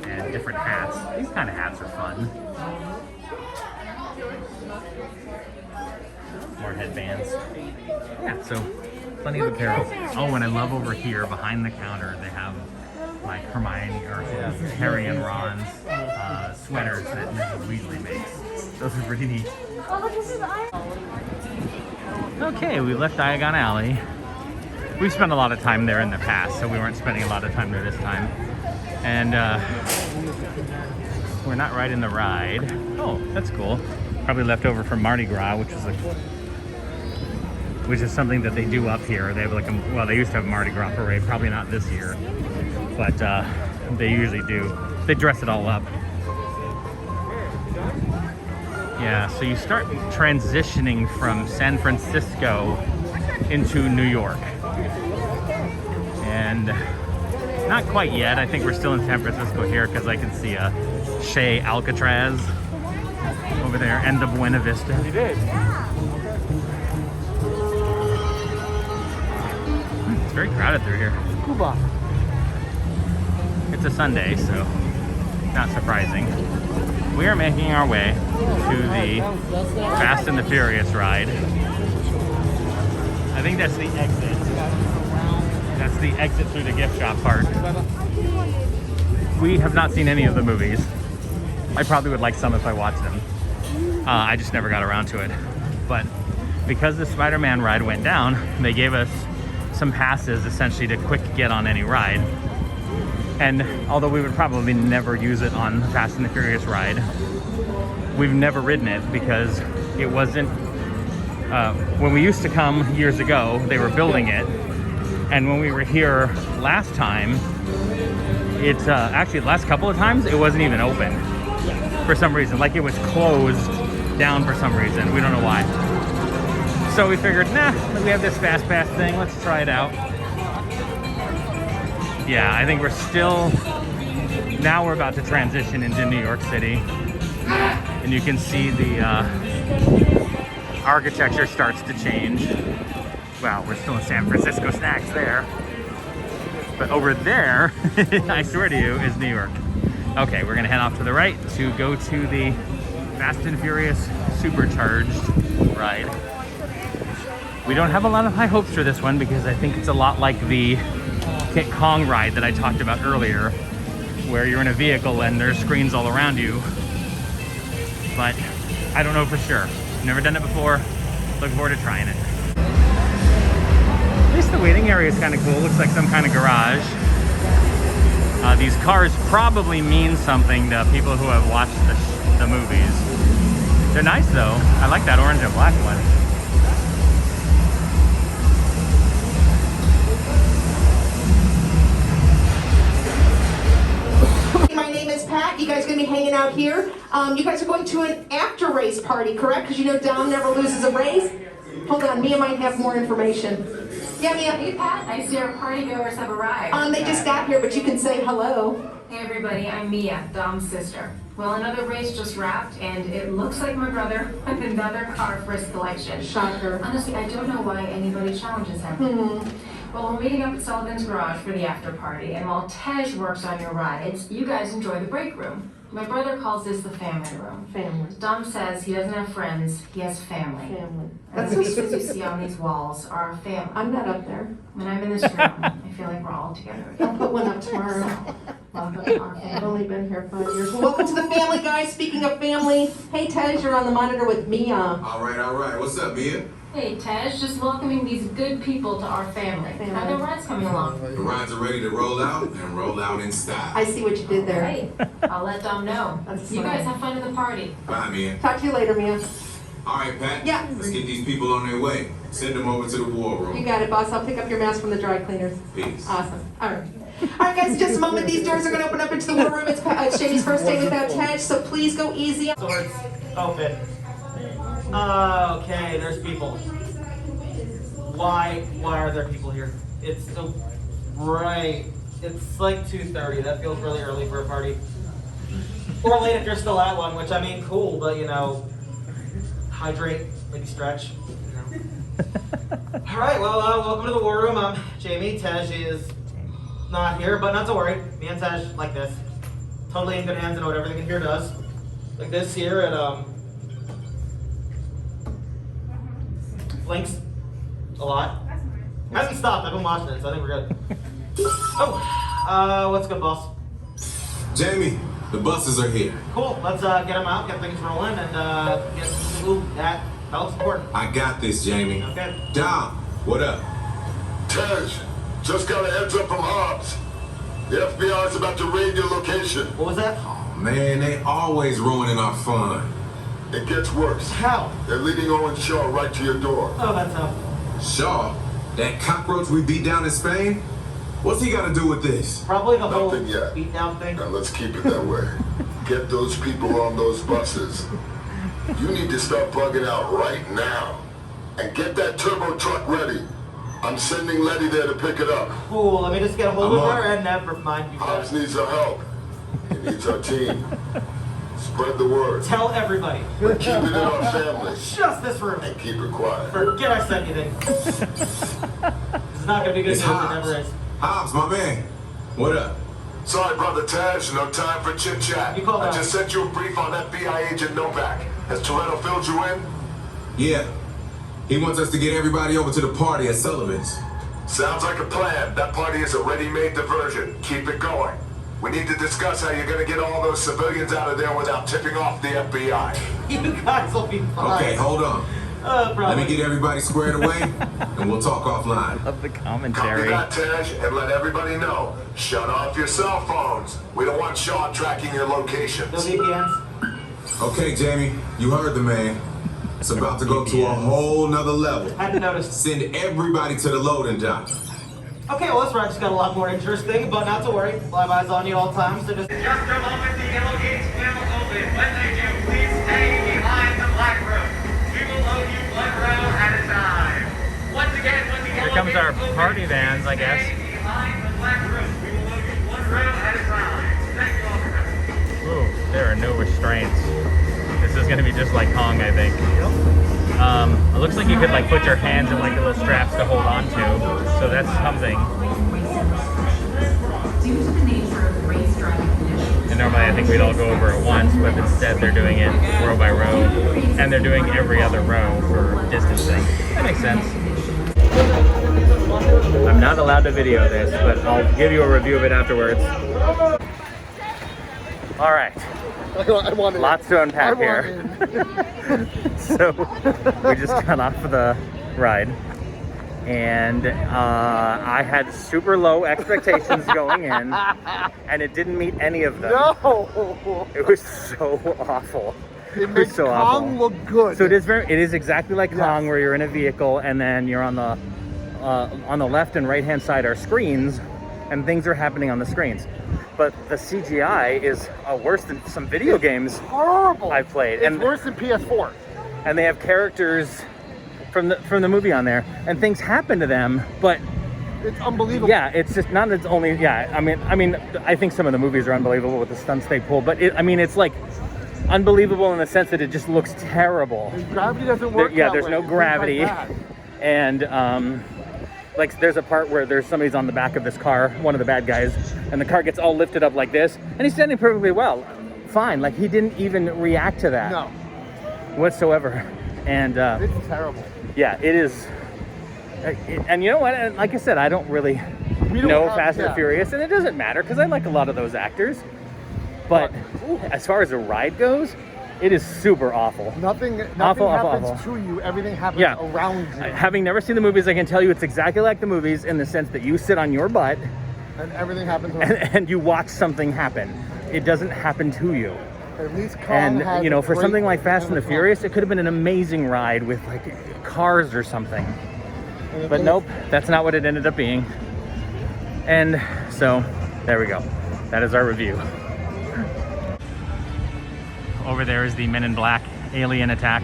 And different hats. These kind of hats are fun. More headbands. Yeah, so plenty of apparel. Oh, and I love over here behind the counter they have like Hermione or Harry and Ron's sweaters that Mrs. Weasley makes. Those are pretty neat. Oh, this is Okay, we left Diagon Alley. We've spent a lot of time there in the past, so we weren't spending a lot of time there this time. And we're not riding the ride. Oh, that's cool. Probably left over from Mardi Gras, which is something that they do up here. They have like well, they used to have a Mardi Gras parade, probably not this year, but they usually do. They dress it all up. Yeah, so you start transitioning from San Francisco into New York. And not quite yet. I think we're still in San Francisco here because I can see a Shea Alcatraz over there and the Buena Vista. You did. It's very crowded through here. Cuba. It's a Sunday, so not surprising. We are making our way to the Fast and the Furious ride. I think that's the exit. That's the exit through the gift shop part. We have not seen any of the movies. I probably would like some if I watched them. I just never got around to it. But because the Spider-Man ride went down, they gave us some passes essentially to quick get on any ride. And although we would probably never use it on the Fast and the Furious ride, we've never ridden it because it wasn't, when we used to come years ago, they were building it. And when we were here last time, it's actually the last couple of times, it wasn't even open for some reason. Like it was closed down for some reason. We don't know why. So we figured, nah, we have this Fast Pass thing. Let's try it out. Yeah, I think we're still, now we're about to transition into New York City. And you can see the architecture starts to change. Wow, we're still in San Francisco Snacks there. But over there, I swear to you, is New York. Okay, we're gonna head off to the right to go to the Fast and Furious Supercharged ride. We don't have a lot of high hopes for this one because I think it's a lot like the Kit Kong ride that I talked about earlier, where you're in a vehicle and there's screens all around you. But I don't know for sure. Never done it before. Looking forward to trying it. At least the waiting area is kind of cool. Looks like some kind of garage. These cars probably mean something to people who have watched the movies. They're nice though. I like that orange and black one. My name is Pat. You guys are going to be hanging out here. You guys are going to an after race party, correct? Because you know Dom never loses a race. Hold on, Mia might have more information. Yeah, Mia. Hey Pat, I see our partygoers have arrived. They just got here, but you can say hello. Hey everybody, I'm Mia, Dom's sister. Well, another race just wrapped, and it looks like my brother with another car for his collection. Shocker. Honestly, I don't know why anybody challenges him. Well, we're meeting up at Sullivan's Garage for the after party, and while Tej works on your rides, you guys enjoy the break room. My brother calls this the family room. Family. Dom says he doesn't have friends, he has family. Family. And the pieces you see on these walls are our family. I'm not up there. When I'm in this room, I feel like we're all together. I'll put one up tomorrow. Welcome to our I've family. only been here 5 years. Well, welcome to the family, guys. Speaking of family, hey Tej, you're on the monitor with Mia. All right. What's up, Mia? Hey, Tej, just welcoming these good people to our family. How are the rides coming along? The rides are ready to roll out and roll out in style. I see what you did there. Great. I'll let Dom know. That's You fine. guys have fun at the party. Bye, Mia. Talk to you later, Mia. All right, Pat. Yeah. Let's get these people on their way. Send them over to the war room. You got it, boss. I'll pick up your mask from the dry cleaners. Peace. Awesome. All right. All right, guys, in just a moment, these doors are going to open up into the war room. It's Shady's first day without Tej, so please go easy. Doors open. Okay, there's people. Why are there people here? It's so bright. It's like 2:30. That feels really early for a party. Or late if you're still at one, which I mean, cool, but you know, hydrate, maybe stretch. You know. All right, well, welcome to the war room. I'm Jamie. Tej is not here, but not to worry. Me and Tej like this. Totally in good hands and know what everything in here does. Like this here at Blinks a lot. Hasn't stopped. I've been watching it, so I think we're good. Oh, what's good, boss? Jamie, the buses are here. Cool. Let's get them out, get things rolling, and get that helps important. I got this, Jamie. Okay. Dom, what up? Tej, just got a heads up from Hobbs. The FBI is about to raid your location. What was that? Oh, man, they always ruining our fun. It gets worse. How? They're leading Owen Shaw right to your door. Oh, that's how. Shaw, that cockroach we beat down in Spain? What's he got to do with this? Probably the whole Nothing yet. beat down thing. Now let's keep it that way. Get those people on those buses. You need to start bugging out right now. And get that turbo truck ready. I'm sending Letty there to pick it up. Cool. Let me just get a hold of her and never mind you Hobbs guys. needs our help. He needs our team. Spread the word. Tell everybody. We're keeping it our family. Just this room. And keep it quiet. Forget I said anything. This is not gonna be good It's news. It Hobbs. never is. Hobbs, my man. What up? Sorry, Brother Taj, no time for chit-chat. I just sent you a brief on FBI agent Novak. Has Toretto filled you in? Yeah. He wants us to get everybody over to the party at Sullivan's. Sounds like a plan. That party is a ready-made diversion. Keep it going. We need to discuss how you're gonna get all those civilians out of there without tipping off the FBI. You guys will be fine. Okay, hold on. Let me get everybody squared away, and we'll talk offline. Love the Copy commentary. that, Taj, and let everybody know. Shut off your cell phones. We don't want Shaw tracking your locations. No VPNs? Okay, Jamie, you heard the man. It's about to go to a whole nother level. I hadn't noticed. Send everybody to the loading dock. Okay, well, this ride's got a lot more interesting, but not to worry. Live eyes on you all times, so just... Just a moment, the yellow gates will open. When they do, please stay behind the black room. We will load you one row at a time. Once again, when the Here yellow comes our gates open, party vans, I guess. stay behind the black room. We will load you one row at a time. Thank you, officer. Ooh, there are no restraints. This is gonna be just like Kong, I think. It looks like you could like put your hands in like little straps to hold on to, so that's something. Due to the nature of race driving conditions, And normally I think we'd all go over it once, but instead they're doing it row by row, and they're doing every other row for distancing. That makes sense. I'm not allowed to video this, but I'll give you a review of it afterwards. All right. Lots to unpack here. So we just got off of the ride, and I had super low expectations going in, and it didn't meet any of them. No! It was so awful. It makes so Kong awful. look good. So it is exactly like Kong, where you're in a vehicle, and then you're on the left and right hand side are screens, and things are happening on the screens. But the CGI is worse than some video games horrible I've played. It's worse than PS4. And they have characters from the movie on there, and things happen to them, but it's unbelievable. Yeah, it's just not. It's only I mean, I think some of the movies are unbelievable with the stunts they pull, but it's like unbelievable in the sense that it just looks terrible. And gravity doesn't work. There's no gravity, and like there's a part where there's somebody's on the back of this car, one of the bad guys, and the car gets all lifted up like this, and he's standing perfectly well, fine. Like he didn't even react to that. No. Whatsoever. And it's terrible. Yeah, it is. And you know what? Like I said, I don't really know Fast and Furious, and it doesn't matter because I like a lot of those actors. But as far as the ride goes, it is super awful. Nothing awful, happens to you. Everything happens around you. Having never seen the movies, I can tell you it's exactly like the movies in the sense that you sit on your butt and everything happens around you. And you watch something happen. It doesn't happen to you. At least Kong And you know, for something like Fast and the Furious, it could have been an amazing ride with like cars or something. But nope, that's not what it ended up being. And so there we go. That is our review. Over there is the Men in Black alien attack.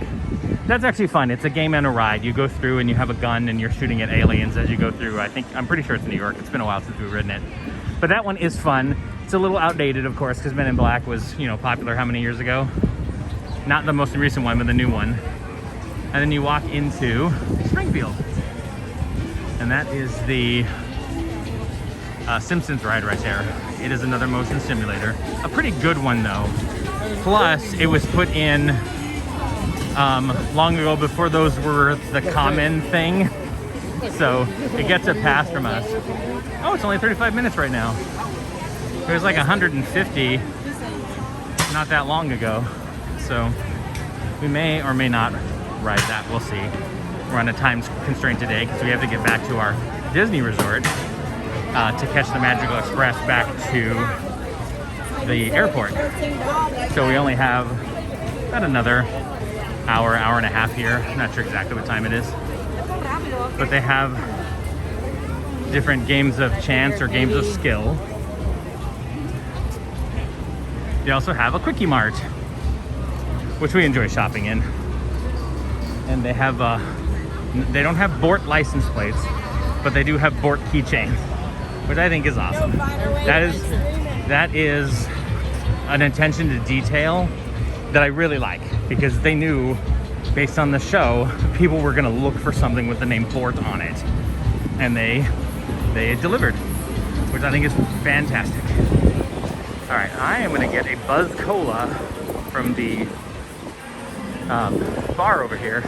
That's actually fun. It's a game and a ride. You go through and you have a gun and you're shooting at aliens as you go through. I'm pretty sure it's New York. It's been a while since we've ridden it. But that one is fun. It's a little outdated, of course, because Men in Black was, popular how many years ago? Not the most recent one, but the new one. And then you walk into Springfield. And that is the Simpsons ride right there. It is another motion simulator. A pretty good one, though. Plus, it was put in long ago before those were the common thing. So it gets a pass from us. Oh, it's only 35 minutes right now. It was like 150 not that long ago. So we may or may not ride that. We'll see. We're on a time constraint today because we have to get back to our Disney resort to catch the Magical Express back to the airport. So we only have about another hour and a half here. I'm not sure exactly what time it is. But they have different games of chance or games of skill. They also have a Quickie Mart, which we enjoy shopping in. And they have they don't have Bort license plates, but they do have Bort keychains, which I think is awesome. That is an attention to detail that I really like, because they knew based on the show people were going to look for something with the name Bort on it, and they delivered, which I think is fantastic. All right, I am gonna get a Buzz Cola from the bar over here.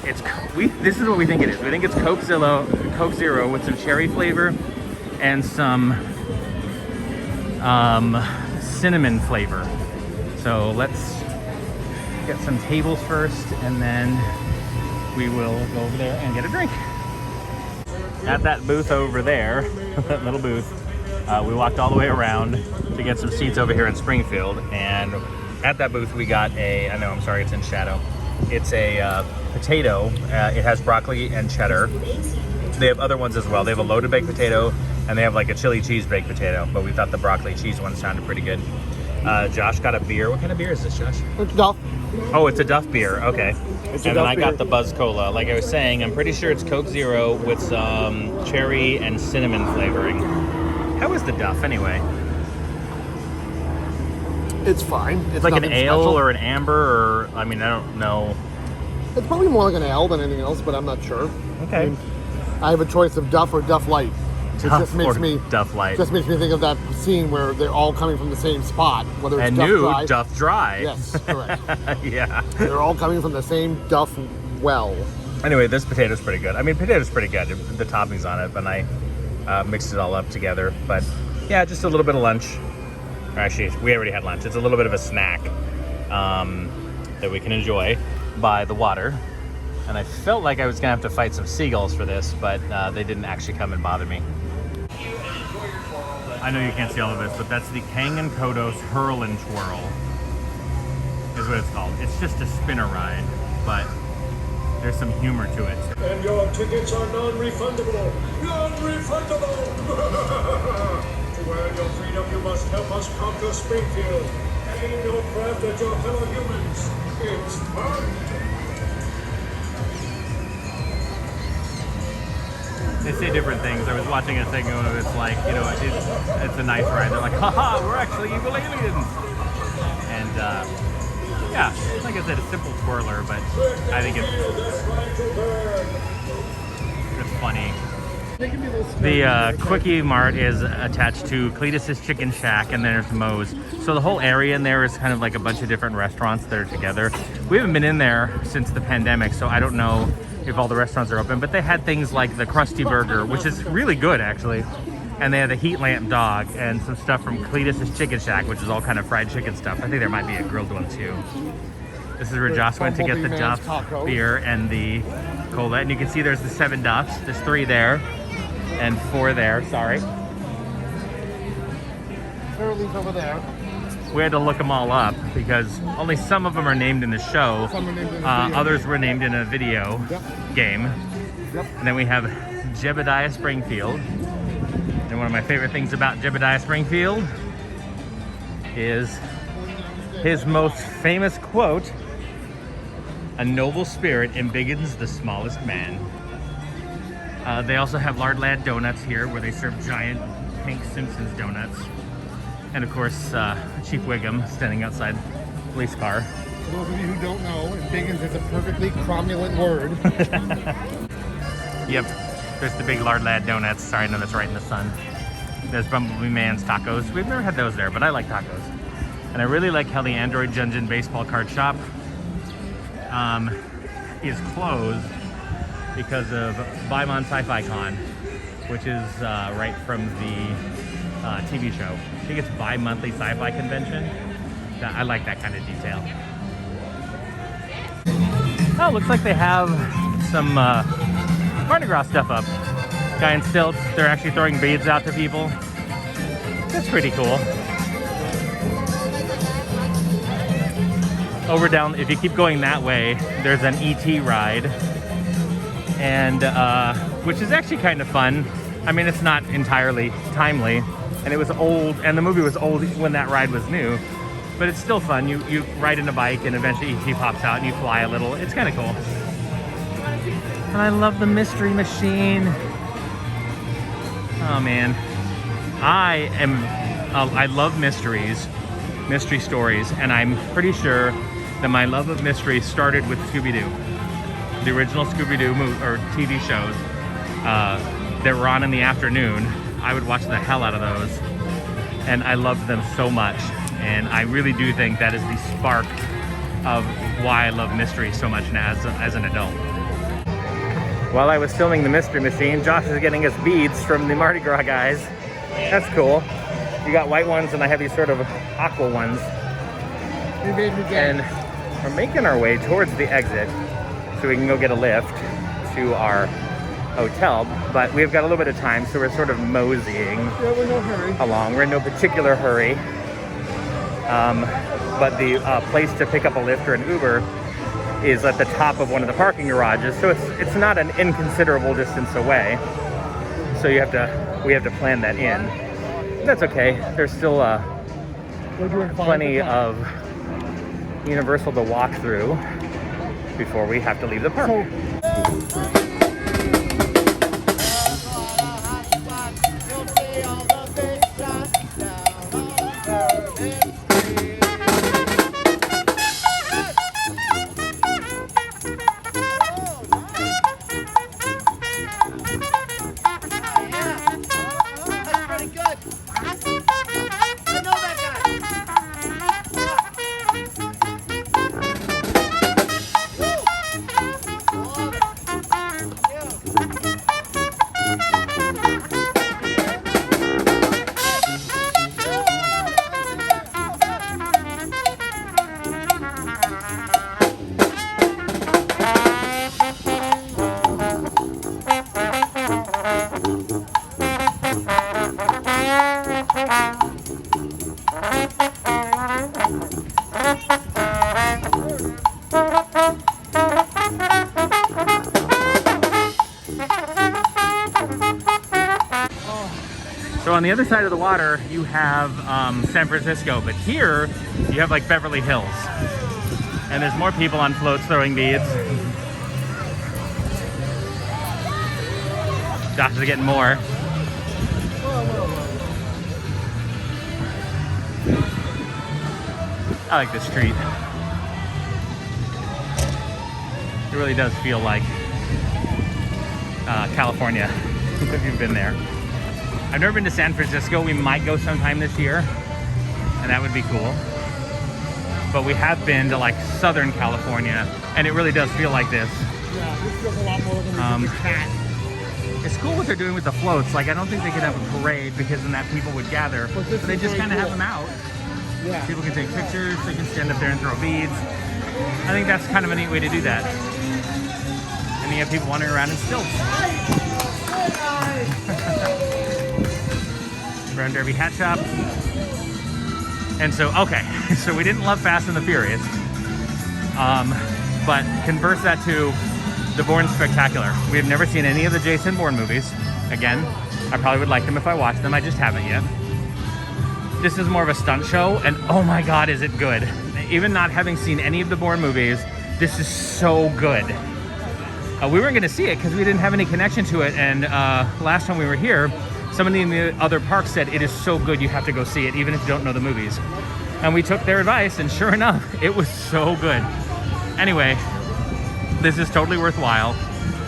This is what we think it is. We think it's Coke Zero with some cherry flavor and some cinnamon flavor. So let's get some tables first, and then we will go over there and get a drink. At that booth over there, that little booth, we walked all the way around to get some seats over here in Springfield, and at that booth we got a, I know, I'm sorry, it's in shadow. It's a potato. It has broccoli and cheddar. They have other ones as well. They have a loaded baked potato, and they have like a chili cheese baked potato, but we thought the broccoli cheese one sounded pretty good. Josh got a beer. What kind of beer is this, Josh? It's Duff. Oh, it's a Duff beer. Okay. It's and then I got the Buzz Cola. Like I was saying, I'm pretty sure it's Coke Zero with some cherry and cinnamon flavoring. How is the Duff anyway? It's fine. It's like an ale special. or an amber, or I mean, I don't know. It's probably more like an ale than anything else, but I'm not sure. Okay. I mean, I have a choice of Duff or Duff Light. It Duff just makes or me Duff Light. Just makes me think of that scene where they're all coming from the same spot, whether it's And Duff new Dry. Duff Dry. Yes, correct. Yeah. They're all coming from the same Duff well. Anyway, this potato's pretty good. I mean, potato's pretty good. The toppings on it, and I mixed it all up together. But yeah, just a little bit of lunch. Actually, we already had lunch. It's a little bit of a snack that we can enjoy by the water. And I felt like I was gonna have to fight some seagulls for this, but they didn't actually come and bother me. I know you can't see all of this, but that's the Kang & Kodos Hurl and Twirl is what it's called. It's just a spinner ride, but there's some humor to it. And your tickets are non-refundable. Non-refundable! To earn your freedom, you must help us conquer Springfield. Aim your craft at your fellow humans. It's fun! They say different things. I was watching a thing where it's like, you know, it's a nice ride. They're like, haha, we're actually evil aliens. And yeah, like I said, a simple twirler, but I think it's funny. The Quickie Mart is attached to Cletus's Chicken Shack, and then there's Moe's. So the whole area in there is kind of like a bunch of different restaurants that are together. We haven't been in there since the pandemic, so I don't know if all the restaurants are open, but they had things like the Krusty Burger, which is really good actually. And they had the Heat Lamp Dog and some stuff from Cletus's Chicken Shack, which is all kind of fried chicken stuff. I think there might be a grilled one too. This is where Josh went to get the Duff beer and the cola. And you can see there's the 7 Duffs. There's 3 there and 4 there, sorry. Curly's over there. We had to look them all up because only some of them are named in the show. Some are named in the video. Others were named in a video game. Yep. And then we have Jebediah Springfield. And one of my favorite things about Jebediah Springfield is his most famous quote, "A noble spirit embiggens the smallest man." They also have Lard Lad Donuts here where they serve giant pink Simpsons donuts. And of course, Chief Wiggum standing outside the police car. For those of you who don't know, embiggens is a perfectly cromulent word. Yep, there's the big Lard Lad Donuts. Sorry, I know that's right in the sun. There's Bumblebee Man's Tacos. We've never had those there, but I like tacos. And I really like how the Android Dungeon baseball card shop is closed because of Baimon Sci-Fi Con, which is right from the TV show. I think it's bi-monthly sci-fi convention. I like that kind of detail. Oh, looks like they have some Mardi Gras stuff up. Guy in stilts, they're actually throwing beads out to people. That's pretty cool. Over down, if you keep going that way, there's an ET ride, and which is actually kind of fun. I mean, it's not entirely timely, and it was old, and the movie was old when that ride was new, but it's still fun. You ride in a bike, and eventually ET pops out, and you fly a little. It's kind of cool. And I love the Mystery Machine. Oh man, I love mystery stories, and I'm pretty sure that my love of mystery started with Scooby-Doo. The original Scooby-Doo or TV shows that were on in the afternoon. I would watch the hell out of those. and I love them so much. And I really do think that is the spark of why I love mystery so much now as an adult. While I was filming the Mystery Machine, Josh is getting us beads from the Mardi Gras guys. That's cool. You got white ones and I have these sort of aqua ones. And we're making our way towards the exit so we can go get a lift to our hotel, but we've got a little bit of time, so we're sort of moseying along. We're in no particular hurry. But the place to pick up a Lyft or an Uber is at the top of one of the parking garages, so it's not an inconsiderable distance away. So we have to plan that in. That's okay. There's still plenty of Universal to walk through before we have to leave the park. So on the other side of the water, you have San Francisco, but here you have like Beverly Hills. And there's more people on floats throwing beads. Josh is getting more. I like this street. It really does feel like California, if you've been there. I've never been to San Francisco. We might go sometime this year, and that would be cool. But we have been to like Southern California, and it really does feel like this. Yeah, this feels a lot more than a cat. It's cool what they're doing with the floats. Like, I don't think they could have a parade because then that people would gather, but they just kind of have them out. Yeah. People can take pictures, they can stand up there and throw beads. I think that's kind of a neat way to do that. And you have people wandering around in stilts. Brown Derby Hat Shop. And so, okay, so we didn't love Fast and the Furious, but converse that to the Bourne Spectacular. We have never seen any of the Jason Bourne movies. Again, I probably would like them if I watched them, I just haven't yet. This is more of a stunt show, and oh my god, is it good. Even not having seen any of the Bourne movies, this is so good. We weren't gonna see it because we didn't have any connection to it, and last time we were here, somebody in the other park said it is so good you have to go see it even if you don't know the movies. And we took their advice, and sure enough, it was so good. Anyway, this is totally worthwhile.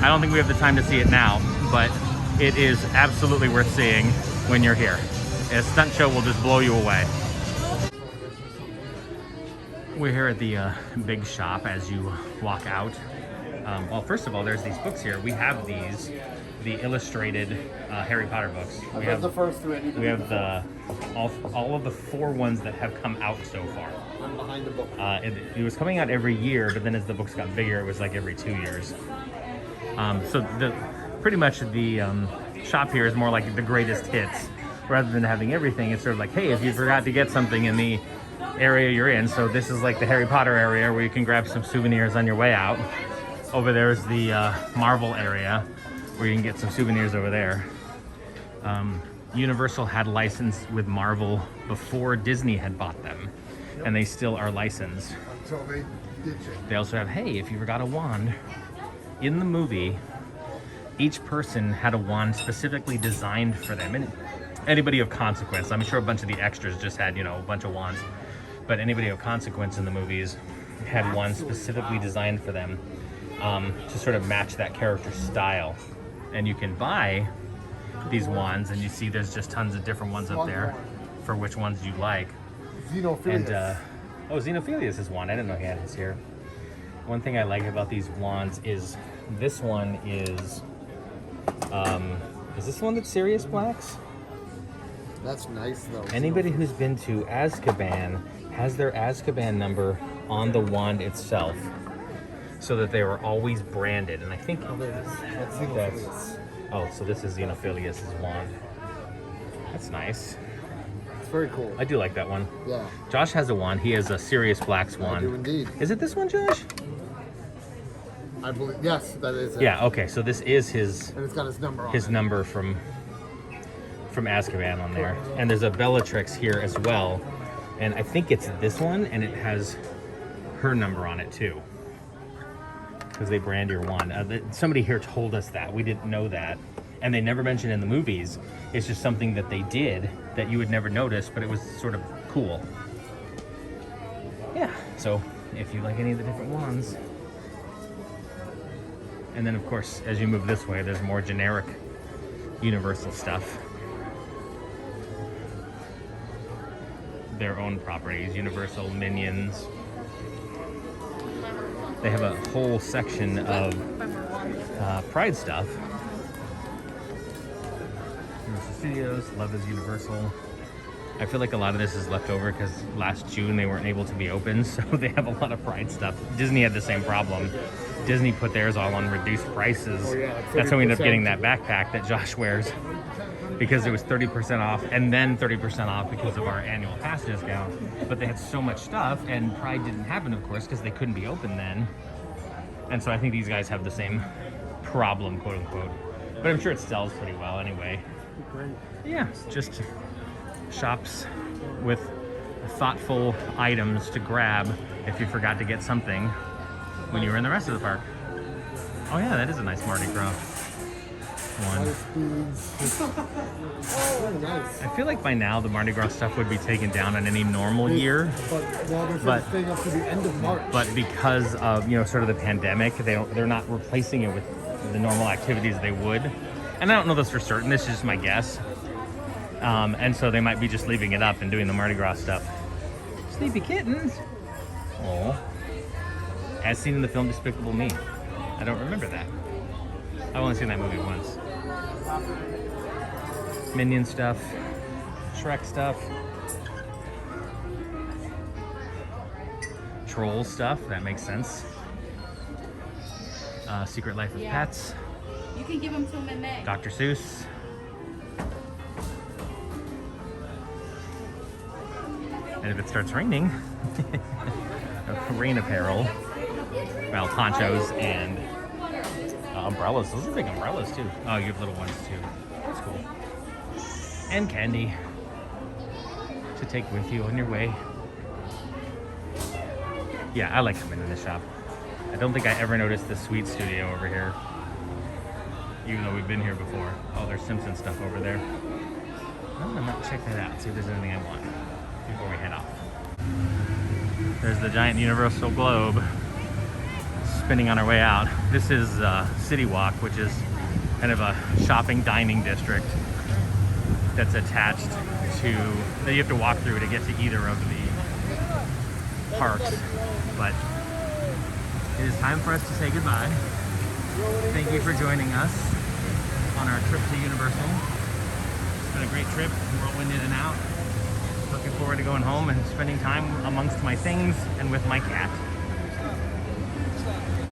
I don't think we have the time to see it now, but it is absolutely worth seeing when you're here. A stunt show will just blow you away. We're here at the big shop as you walk out. Well, first of all, there's these books here. We have these, the illustrated Harry Potter books. We have the first three. We have the all of the 4 ones that have come out so far. I'm behind the book. It was coming out every year, but then as the books got bigger, it was like every 2 years. So pretty much the shop here is more like the greatest hits, rather than having everything. It's sort of like, hey, if you forgot to get something in the area you're in, so this is like the Harry Potter area where you can grab some souvenirs on your way out. Over there is the Marvel area where you can get some souvenirs over there. Universal had licensed with Marvel before Disney had bought them, and they still are licensed. So they did change. They also have, hey, if you forgot a wand, in the movie, each person had a wand specifically designed for them. And anybody of consequence, I'm sure a bunch of the extras just had, you know, a bunch of wands, but anybody of consequence in the movies had wands specifically designed for them to sort of match that character's style. And you can buy these wands, and you see there's just tons of different ones up there for which ones you like. Xenophilius. And oh, Xenophilius is one. I didn't know he had his here. One thing I like about these wands is this one is this the one that's Sirius Black's? That's nice though. Anybody who's been to Azkaban has their Azkaban number on the wand itself, so that they were always branded. And I think that's oh, so this is Xenophilius' wand. That's nice. It's very cool. I do like that one. Yeah. Josh has a wand. He has a Sirius Black's wand. I do indeed. Is it this one, Josh? I believe, yes, that is it. Yeah, okay, so this is his And it's got his number on his it. number from Azkaban on there. And there's a Bellatrix here as well. And I think it's this one, and it has her number on it too. Because they brand your wand. Somebody here told us that. We didn't know that. And they never mentioned in the movies. It's just something that they did that you would never notice, but it was sort of cool. Yeah, so if you like any of the different wands. And then, of course, as you move this way, there's more generic Universal stuff. Their own properties, Universal, Minions. They have a whole section of Pride stuff. Universal Studios, Love is Universal. I feel like a lot of this is left over because last June they weren't able to be open, so they have a lot of Pride stuff. Disney had the same problem. Disney put theirs all on reduced prices. Oh, yeah, That's how we ended up 30%. getting that backpack that Josh wears, because it was 30% off and then 30% off because of our annual pass discount. But they had so much stuff, and Pride didn't happen, of course, because they couldn't be open then. And so I think these guys have the same problem, quote unquote. But I'm sure it sells pretty well anyway. Great. Yeah, just shops with thoughtful items to grab if you forgot to get something when you were in the rest of the park. Oh yeah, that is a nice Mardi Gras one. Oh, nice. I feel like by now the Mardi Gras stuff would be taken down on any normal year. They're staying up to the end of March. But because of, sort of the pandemic, they're not replacing it with the normal activities they would. And I don't know this for certain, this is just my guess. And so they might be just leaving it up and doing the Mardi Gras stuff. Sleepy kittens. Oh. As seen in the film Despicable Me. I don't remember that. I've only seen that movie once. Minion stuff. Shrek stuff. Troll stuff, that makes sense. Secret Life of Pets. You can give them to him in May. Dr. Seuss. And if it starts raining, rain apparel. Well, ponchos and umbrellas. Those are big umbrellas too. Oh, you have little ones too. That's cool. And candy to take with you on your way. Yeah, I like coming in this shop. I don't think I ever noticed the Sweet Studio over here, even though we've been here before. Oh, there's Simpson stuff over there. I'm gonna check that out, see if there's anything I want before we head off. There's the giant Universal Globe spinning on our way out. This is City Walk, which is kind of a shopping dining district that's attached to, that you have to walk through to get to either of the parks. But it is time for us to say goodbye. Thank you for joining us on our trip to Universal. It's been a great trip, whirlwind in and out. Looking forward to going home and spending time amongst my things and with my cat.